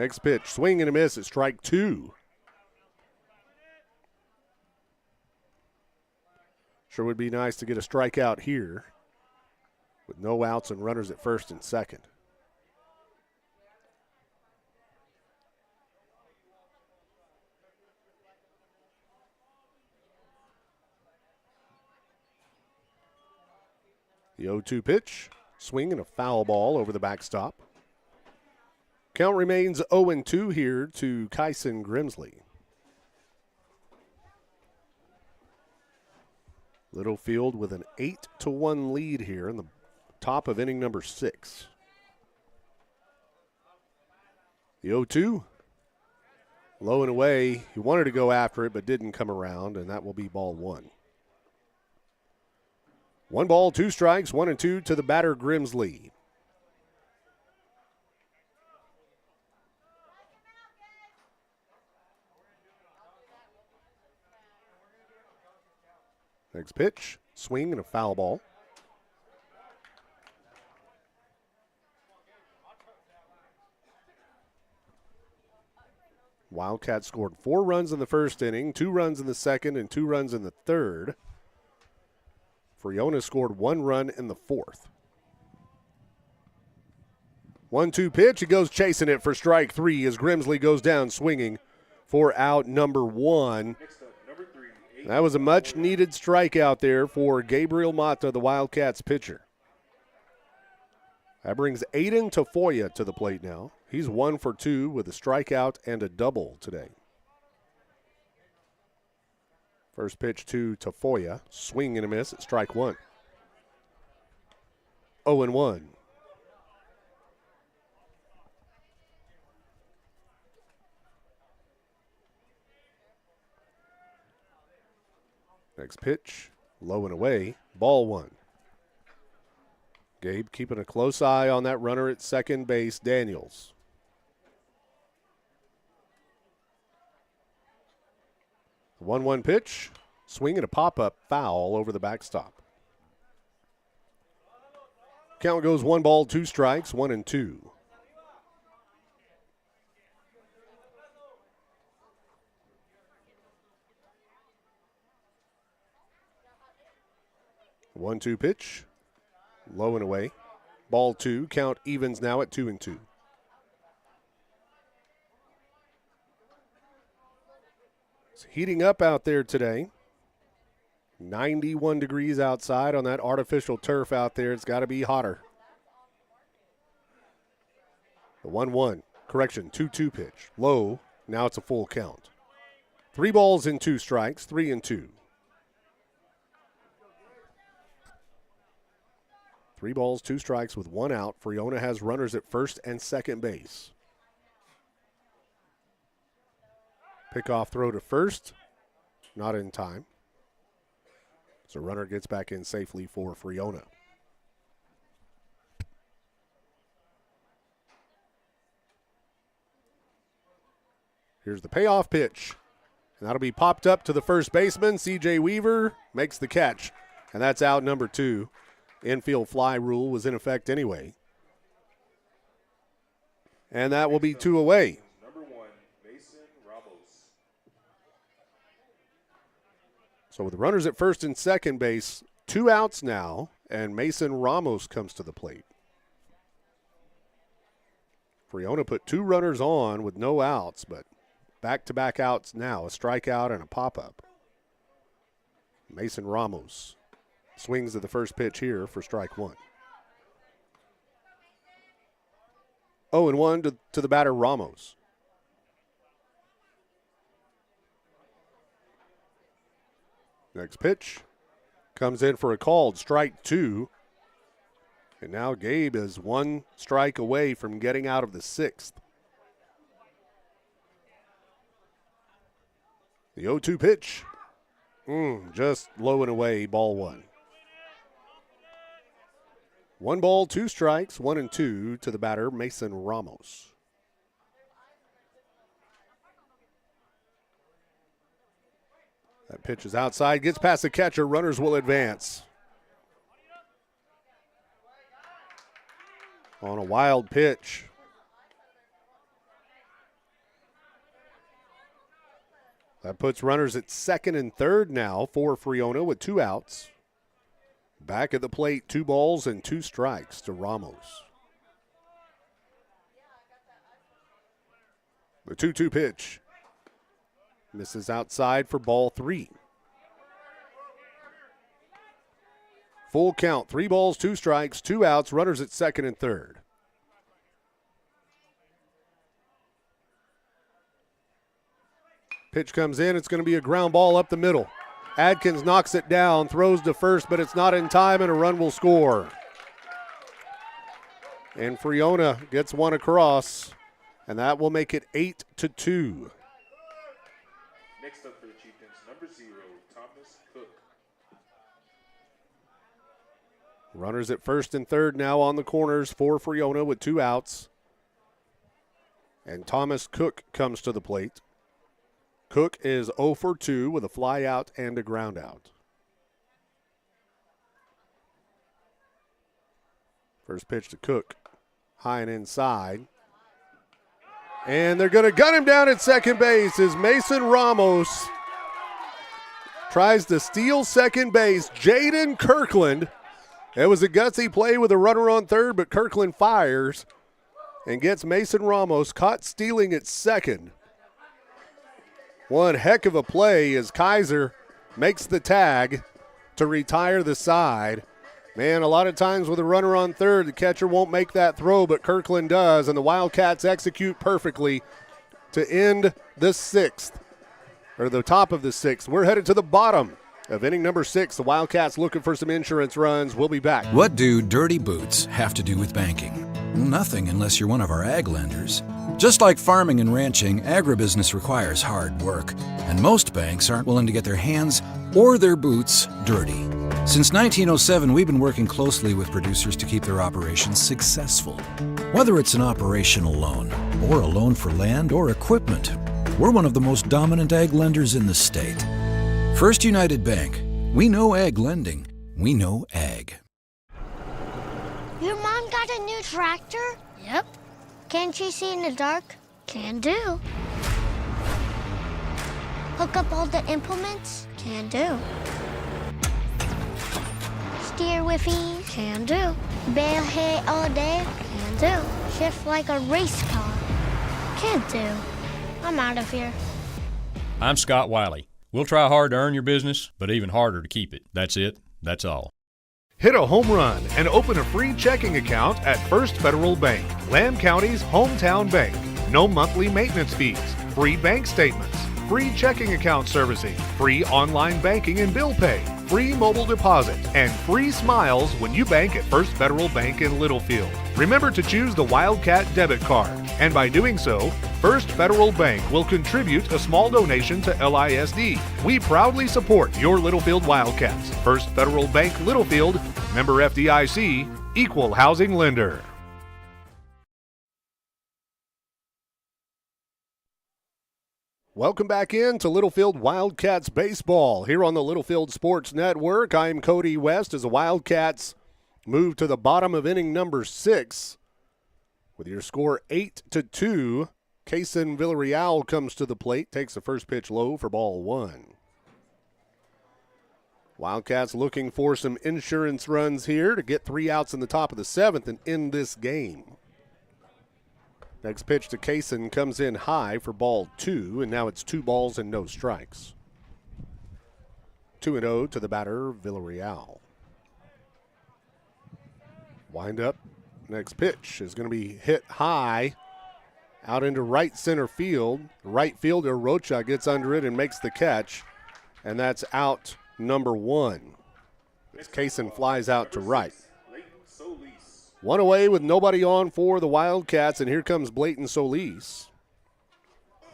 Next pitch, swing and a miss at strike 2. Sure would be nice to get a strikeout here with no outs and runners at first and second. The 0-2 pitch, swing and a foul ball over the backstop. Count remains 0-2 here to Kyson Grimsley. Littlefield with an 8-1 lead here in the top of inning number 6. The 0-2, low and away. He wanted to go after it but didn't come around, and that will be ball 1. 1 ball, 2 strikes, 1-2 to the batter Grimsley. Next pitch, swing and a foul ball. Wildcats scored 4 runs in the first inning, 2 runs in the second, and 2 runs in the third. Friona scored 1 run in the fourth. 1-2 pitch, he goes chasing it for strike 3 as Grimsley goes down swinging for out number 1. That was a much-needed strikeout there for Gabriel Mata, the Wildcats pitcher. That brings Aiden Tafoya to the plate now. He's 1 for 2 with a strikeout and a double today. First pitch to Tafoya, swing and a miss at strike 1. 0-1. Next pitch, low and away, ball 1. Gabe keeping a close eye on that runner at second base, Daniels. The 1-1 pitch, swing and a pop-up foul over the backstop. Count goes 1 ball, 2 strikes, 1-2. One, 2 pitch, low and away. Ball 2, count evens now at 2-2. It's heating up out there today. 91 degrees outside on that artificial turf out there. It's got to be hotter. The 1-1, correction, 2-2 pitch, low. Now it's a full count. 3 balls and 2 strikes, 3-2. 3 balls, 2 strikes with 1 out. Friona has runners at first and second base. Pickoff throw to first, not in time. So runner gets back in safely for Friona. Here's the payoff pitch. And that'll be popped up to the first baseman. C.J. Weaver makes the catch. And that's out number 2. Infield fly rule was in effect anyway. And that will be 2 away. Number 1, Mason Ramos. So with the runners at first and second base, 2 outs now, and Mason Ramos comes to the plate. Friona put 2 runners on with no outs, but back-to-back outs now, a strikeout and a pop-up. Mason Ramos swings at the first pitch here for strike 1. 0-1 to the batter Ramos. Next pitch comes in for a called strike 2. And now Gabe is 1 strike away from getting out of the 6th. The 0-2 pitch, just low and away, ball 1. 1 ball, 2 strikes, 1-2 to the batter, Mason Ramos. That pitch is outside, gets past the catcher, runners will advance. On a wild pitch. That puts runners at second and third now for Friona with 2 outs. Back at the plate, 2 balls and 2 strikes to Ramos. The 2-2 pitch. Misses outside for ball 3. Full count, 3 balls, 2 strikes, 2 outs, runners at second and third. Pitch comes in, it's going to be a ground ball up the middle. Adkins knocks it down, throws to first, but it's not in time, and a run will score. And Friona gets one across, and that will make it 8-2. Next up for the Chieftains, number 0, Thomas Cook. Runners at first and third now on the corners for Friona with 2 outs. And Thomas Cook comes to the plate. Cook is 0 for 2 with a fly out and a ground out. First pitch to Cook, high and inside. And they're going to gun him down at second base as Mason Ramos tries to steal second base. Jaden Kirkland. It was a gutsy play with a runner on third, but Kirkland fires and gets Mason Ramos caught stealing at second. One heck of a play as Kaiser makes the tag to retire the side. Man, a lot of times with a runner on third, the catcher won't make that throw, but Kirkland does, and the Wildcats execute perfectly to end the 6th, or the top of the 6th. We're headed to the bottom of inning number 6. The Wildcats looking for some insurance runs. We'll be back. What do dirty boots have to do with banking? Nothing unless you're one of our ag lenders. Just like farming and ranching, agribusiness requires hard work, and most banks aren't willing to get their hands or their boots dirty. Since 1907, we've been working closely with producers to keep their operations successful. Whether it's an operational loan or a loan for land or equipment, we're one of the most dominant ag lenders in the state. First United Bank. We know ag lending. We know ag. Your mom got a new tractor? Yep. Can she see in the dark? Can do. Hook up all the implements? Can do. Steer with ease? Can do. Bale hay all day? Can do. Shift like a race car? Can do. I'm out of here. I'm Scott Wiley. We'll try hard to earn your business, but even harder to keep it. That's it. That's all. Hit a home run and open a free checking account at First Federal Bank, Lamb County's hometown bank. No monthly maintenance fees, free bank statements, free checking account servicing, free online banking and bill pay, free mobile deposit, and free smiles when you bank at First Federal Bank in Littlefield. Remember to choose the Wildcat debit card, and by doing so, First Federal Bank will contribute a small donation to LISD. We proudly support your Littlefield Wildcats. First Federal Bank Littlefield, member FDIC, equal housing lender. Welcome back in to Littlefield Wildcats baseball here on the Littlefield Sports Network. I'm Cody West as the Wildcats move to the bottom of inning number 6 with your score 8-2. Kaysen Villarreal comes to the plate, takes the first pitch low for ball 1. Wildcats looking for some insurance runs here to get 3 outs in the top of the 7th and end this game. Next pitch to Kaysen comes in high for ball 2, and now it's 2 balls and no strikes. 2-0 to the batter, Villarreal. Wind up. Next pitch is going to be hit high out into right center field. Right fielder Rocha gets under it and makes the catch, and that's out number 1. As Kaysen flies out to right. One away with nobody on for the Wildcats, and here comes Blayton Solis.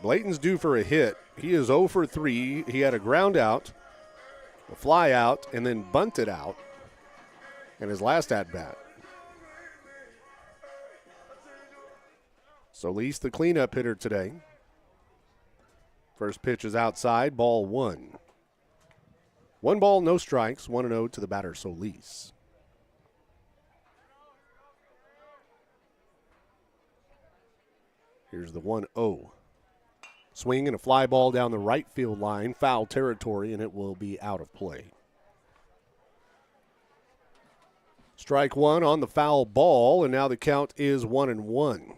Blayton's due for a hit. He is 0 for 3. He had a ground out, a fly out, and then bunted out in his last at-bat. Solis, the cleanup hitter today. First pitch is outside, ball 1. 1 ball, no strikes, 1-0 to the batter, Solis. Here's the 1-0. Swing and a fly ball down the right field line, foul territory, and it will be out of play. Strike one on the foul ball, and now the count is 1-1.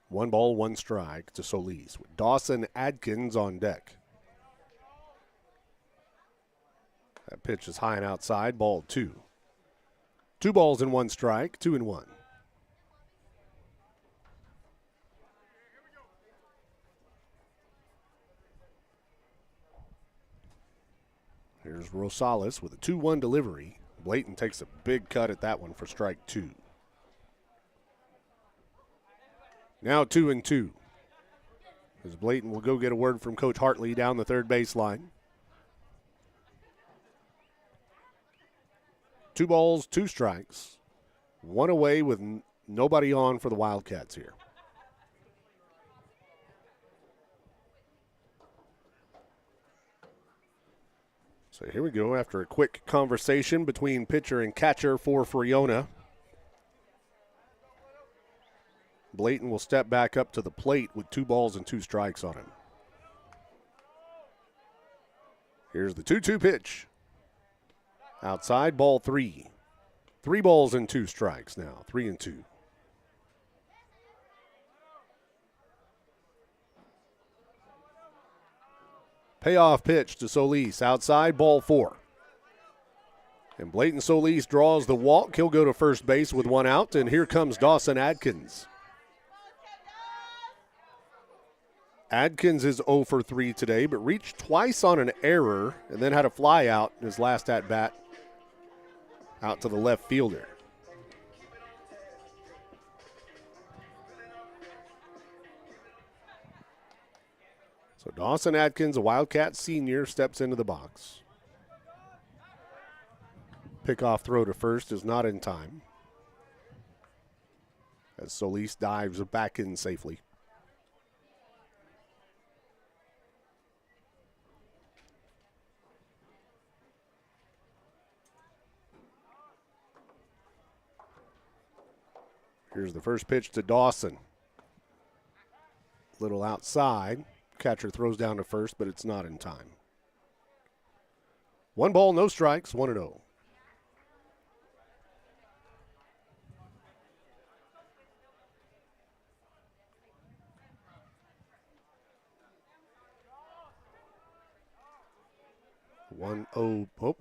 1 ball, 1 strike to Solis with Dawson Adkins on deck. That pitch is high and outside, ball 2. 2 balls and 1 strike, 2-1. Here's Rosales with a 2-1 delivery. Blayton takes a big cut at that one for strike 2. Now 2-2. As Blayton will go get a word from Coach Hartley down the third baseline. 2 balls, 2 strikes. 1 away with nobody on for the Wildcats here. So here we go after a quick conversation between pitcher and catcher for Friona. Blayton will step back up to the plate with 2 balls and 2 strikes on him. Here's the 2-2 pitch. Outside, ball 3. 3 balls and 2 strikes now, 3-2. Payoff pitch to Solis. Outside, ball 4. And Blayton Solis draws the walk. He'll go to first base with 1 out, and here comes Dawson Adkins. Adkins is 0 for 3 today, but reached twice on an error and then had a fly out in his last at-bat out to the left fielder. So Dawson Adkins, a Wildcat senior, steps into the box. Pickoff throw to first is not in time, as Solis dives back in safely. Here's the first pitch to Dawson. Little outside. Catcher throws down to first, but it's not in time. 1 ball, no strikes, 1-0.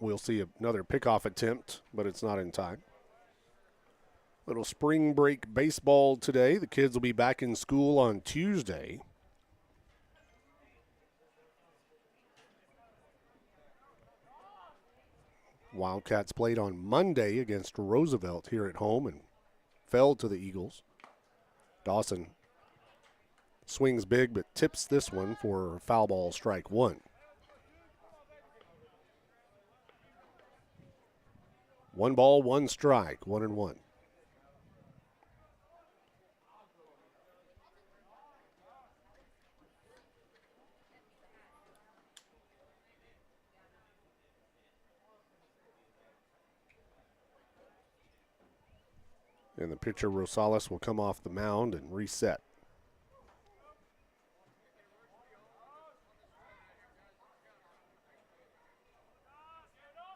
We'll see another pickoff attempt, but it's not in time. Little spring break baseball today. The kids will be back in school on Tuesday. Wildcats played on Monday against Roosevelt here at home and fell to the Eagles. Dawson swings big but tips this one for foul ball, strike 1. 1 ball, 1 strike, 1-1. And the pitcher, Rosales, will come off the mound and reset.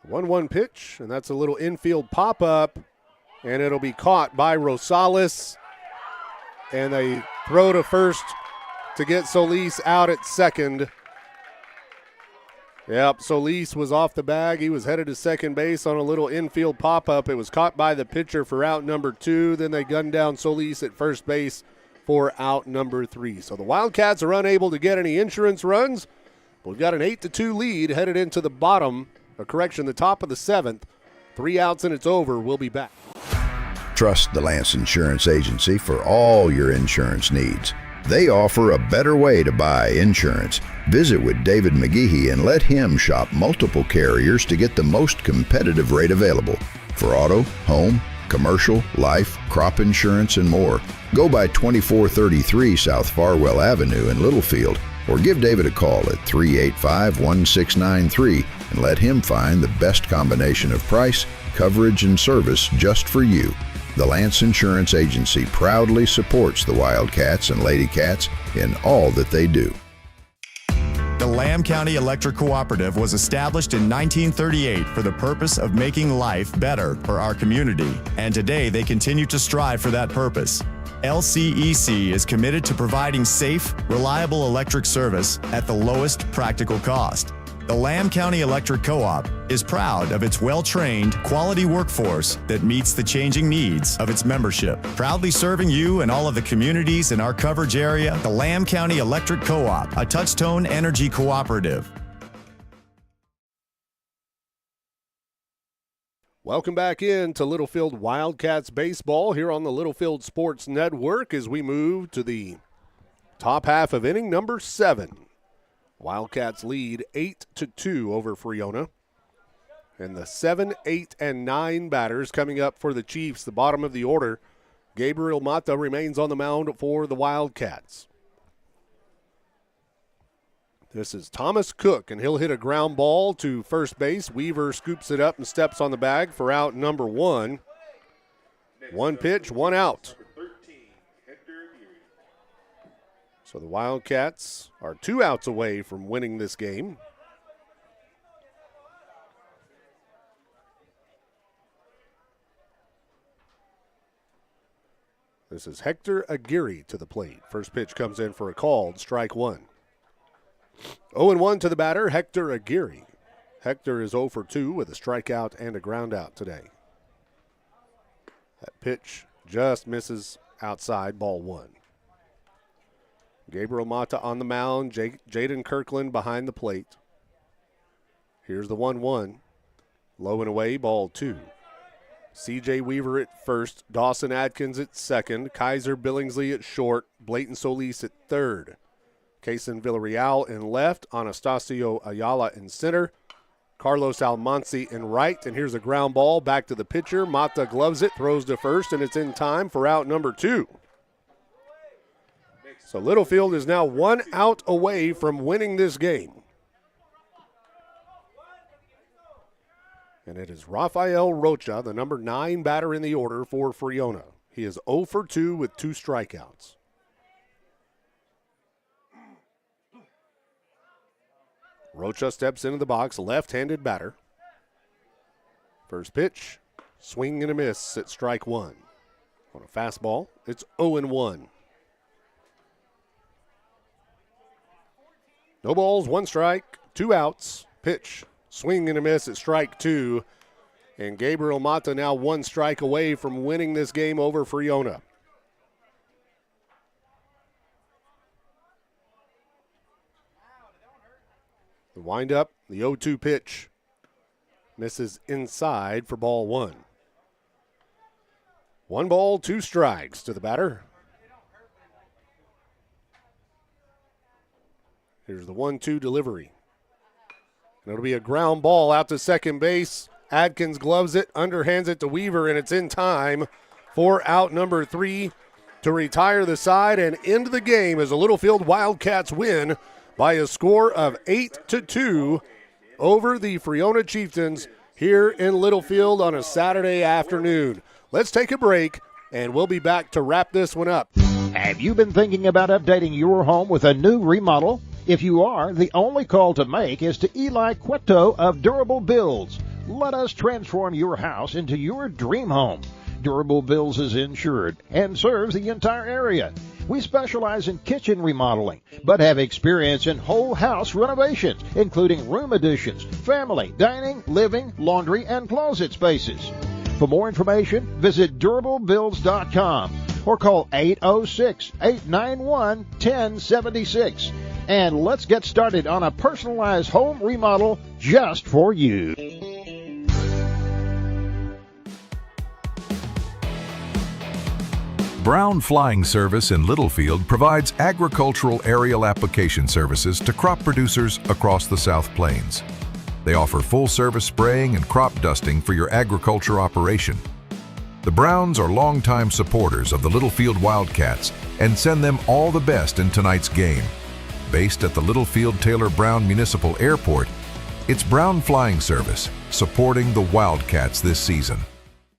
The 1-1 pitch, and that's a little infield pop-up, and it'll be caught by Rosales. And they throw to first to get Solis out at second. Yep, Solis was off the bag. He was headed to second base on a little infield pop-up. It was caught by the pitcher for out number 2. Then they gunned down Solis at first base for out number 3. So the Wildcats are unable to get any insurance runs. We've got an 8-2 lead headed into the the top of the 7th. 3 outs and it's over. We'll be back. Trust the Lance Insurance Agency for all your insurance needs. They offer a better way to buy insurance. Visit with David McGehee and let him shop multiple carriers to get the most competitive rate available. For auto, home, commercial, life, crop insurance, and more. Go by 2433 South Farwell Avenue in Littlefield or give David a call at 385-1693 and let him find the best combination of price, coverage, and service just for you. The Lance Insurance Agency proudly supports the Wildcats and Lady Cats in all that they do. The Lamb County Electric Cooperative was established in 1938 for the purpose of making life better for our community, and today they continue to strive for that purpose. LCEC is committed to providing safe, reliable electric service at the lowest practical cost. The Lamb County Electric Co-op is proud of its well-trained, quality workforce that meets the changing needs of its membership. Proudly serving you and all of the communities in our coverage area, the Lamb County Electric Co-op, a Touchtone Energy cooperative. Welcome back in to Littlefield Wildcats baseball here on the Littlefield Sports Network as we move to the top half of inning number 7. Wildcats lead 8-2 over Friona. And the 7, 8, and 9 batters coming up for the Chiefs, the bottom of the order. Gabriel Mata remains on the mound for the Wildcats. This is Thomas Cook, and he'll hit a ground ball to first base. Weaver scoops it up and steps on the bag for out number 1. One pitch, one out. So the Wildcats are 2 outs away from winning this game. This is Hector Aguirre to the plate. First pitch comes in for a called strike 1. 0-1 to the batter, Hector Aguirre. Hector is 0 for 2 with a strikeout and a ground out today. That pitch just misses outside, ball 1. Gabriel Mata on the mound, Jaden Kirkland behind the plate. Here's the 1-1. Low and away, ball 2. C.J. Weaver at first, Dawson Adkins at second, Kaiser Billingsley at short, Blayton Solis at third. Kaysen Villarreal in left, Anastasio Ayala in center, Carlos Almanci in right, and here's a ground ball back to the pitcher. Mata gloves it, throws to first, and it's in time for out number 2. So Littlefield is now 1 out away from winning this game. And it is Rafael Rocha, the number 9 batter in the order for Friona. He is 0 for 2 with 2 strikeouts. Rocha steps into the box, left-handed batter. First pitch, swing and a miss at strike 1. On a fastball, it's 0-1. No balls, 1 strike, 2 outs. Pitch, swing and a miss at strike 2. And Gabriel Mata now 1 strike away from winning this game over Friona. The windup, the 0-2 pitch. Misses inside for ball 1. 1 ball, 2 strikes to the batter. Here's the 1-2 delivery. And it'll be a ground ball out to second base. Adkins gloves it, underhands it to Weaver, and it's in time for out number 3 to retire the side and end the game as the Littlefield Wildcats win by a score of 8-2 over the Friona Chieftains here in Littlefield on a Saturday afternoon. Let's take a break, and we'll be back to wrap this one up. Have you been thinking about updating your home with a new remodel? If you are, the only call to make is to Eli Cueto of Durable Builds. Let us transform your house into your dream home. Durable Builds is insured and serves the entire area. We specialize in kitchen remodeling, but have experience in whole house renovations, including room additions, family, dining, living, laundry, and closet spaces. For more information, visit durablebuilds.com or call 806-891-1076. And let's get started on a personalized home remodel just for you. Brown Flying Service in Littlefield provides agricultural aerial application services to crop producers across the South Plains. They offer full-service spraying and crop dusting for your agriculture operation. The Browns are longtime supporters of the Littlefield Wildcats and send them all the best in tonight's game. Based at the Littlefield Taylor Brown Municipal Airport, it's Brown Flying Service supporting the Wildcats this season.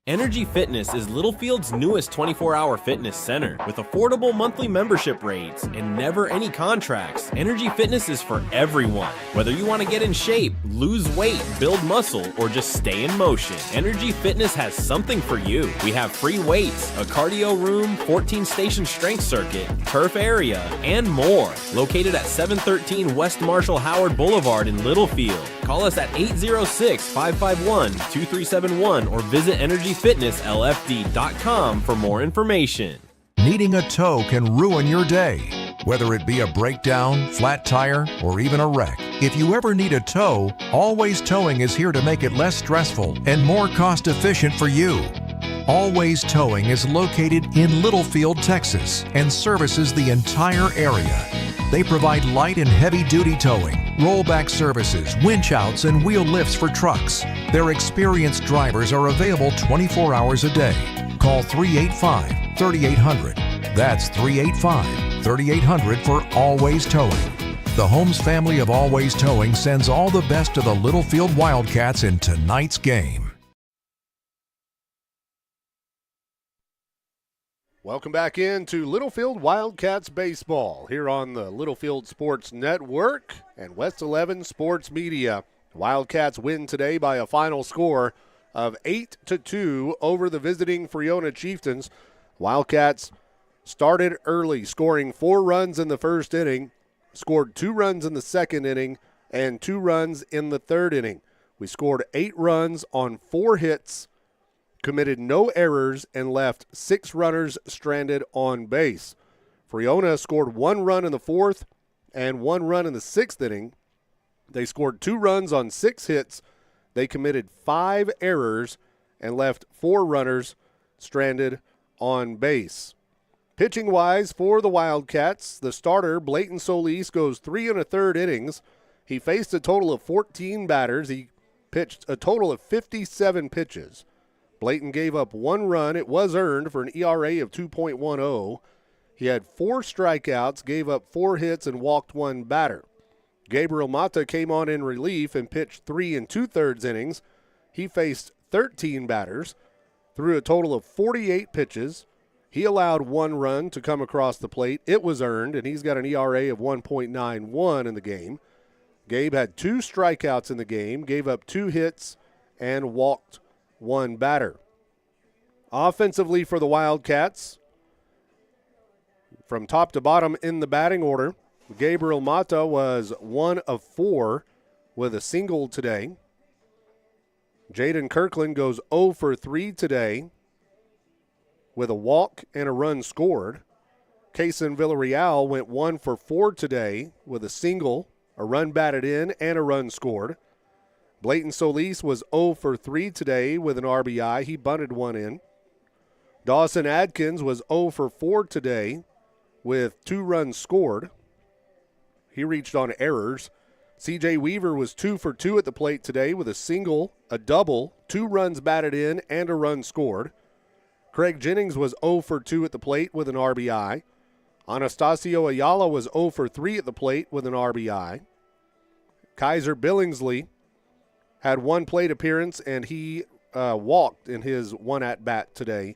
Energy Fitness is Littlefield's newest 24-hour fitness center. With affordable monthly membership rates and never any contracts, Energy Fitness is for everyone. Whether you want to get in shape, lose weight, build muscle, or just stay in motion, Energy Fitness has something for you. We have free weights, a cardio room, 14-station strength circuit, turf area, and more. Located at 713 West Marshall Howard Boulevard in Littlefield. Call us at 806-551-2371 or visit energyfitnesslfd.com for more information. Needing a tow can ruin your day, whether it be a breakdown, flat tire, or even a wreck. If you ever need a tow, Always Towing is here to make it less stressful and more cost-efficient for you. Always Towing is located in Littlefield, Texas, and services the entire area. They provide light and heavy-duty towing, rollback services, winch outs, and wheel lifts for trucks. Their experienced drivers are available 24 hours a day. Call 385-3800. That's 385-3800 for Always Towing. The Holmes family of Always Towing sends all the best to the Littlefield Wildcats in tonight's game. Welcome back into Littlefield Wildcats baseball here on the Littlefield Sports Network and West 11 Sports Media. Wildcats win today by a final score of 8-2 over the visiting Friona Chieftains. Wildcats started early, scoring 4 runs in the first inning, scored 2 runs in the second inning, and 2 runs in the third inning. We scored 8 runs on 4 hits, committed no errors, and left 6 runners stranded on base. Friona scored 1 run in the 4th and 1 run in the 6th inning. They scored 2 runs on 6 hits. They committed 5 errors and left 4 runners stranded on base. Pitching-wise for the Wildcats, the starter, Blayton Solis, goes 3 1/3 innings. He faced a total of 14 batters. He pitched a total of 57 pitches. Blayton gave up 1 run. It was earned for an ERA of 2.10. He had 4 strikeouts, gave up 4 hits, and walked 1 batter. Gabriel Mata came on in relief and pitched 3 2/3 innings. He faced 13 batters, threw a total of 48 pitches. He allowed 1 run to come across the plate. It was earned, and he's got an ERA of 1.91 in the game. Gabe had 2 strikeouts in the game, gave up 2 hits, and walked 1 batter. Offensively for the Wildcats, from top to bottom in the batting order, Gabriel Mata was 1 of 4 with a single today. Jaden Kirkland goes 0 for 3 today with a walk and a run scored. Kaysen Villarreal went 1 for 4 today with a single, a run batted in, and a run scored. Blayton Solis was 0 for 3 today with an RBI. He bunted 1 in. Dawson Adkins was 0 for 4 today with 2 runs scored. He reached on errors. CJ Weaver was 2 for 2 at the plate today with a single, a double, 2 runs batted in, and a run scored. Craig Jennings was 0 for 2 at the plate with an RBI. Anastasio Ayala was 0 for 3 at the plate with an RBI. Kaiser Billingsley had 1 plate appearance, and he walked in his 1 at-bat today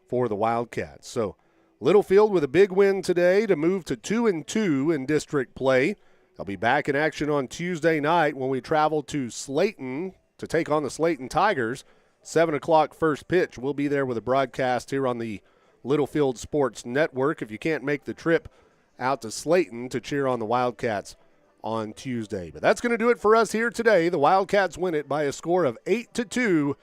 for the Wildcats. So Littlefield with a big win today to move to 2-2 in district play. They'll be back in action on Tuesday night when we travel to Slayton to take on the Slayton Tigers. 7 o'clock first pitch. We'll be there with a broadcast here on the Littlefield Sports Network if you can't make the trip out to Slayton to cheer on the Wildcats on Tuesday. But that's going to do it for us here today. The Wildcats win it by a score of 8-2.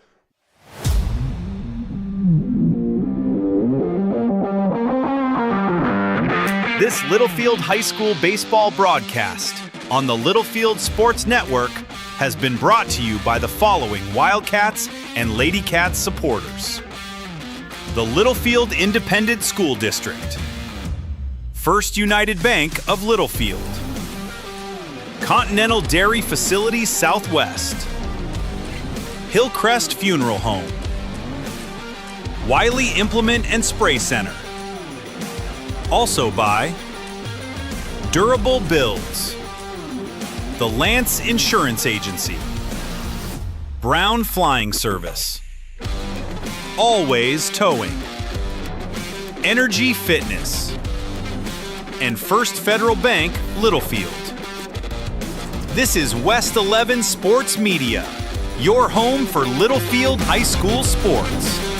This Littlefield High School baseball broadcast on the Littlefield Sports Network has been brought to you by the following Wildcats and Lady Cats supporters: the Littlefield Independent School District, First United Bank of Littlefield, Continental Dairy Facilities Southwest, Hillcrest Funeral Home, Wiley Implement and Spray Center. Also by Durable Builds, the Lance Insurance Agency, Brown Flying Service, Always Towing, Energy Fitness, and First Federal Bank, Littlefield. This is West 11 Sports Media, your home for Littlefield High School sports.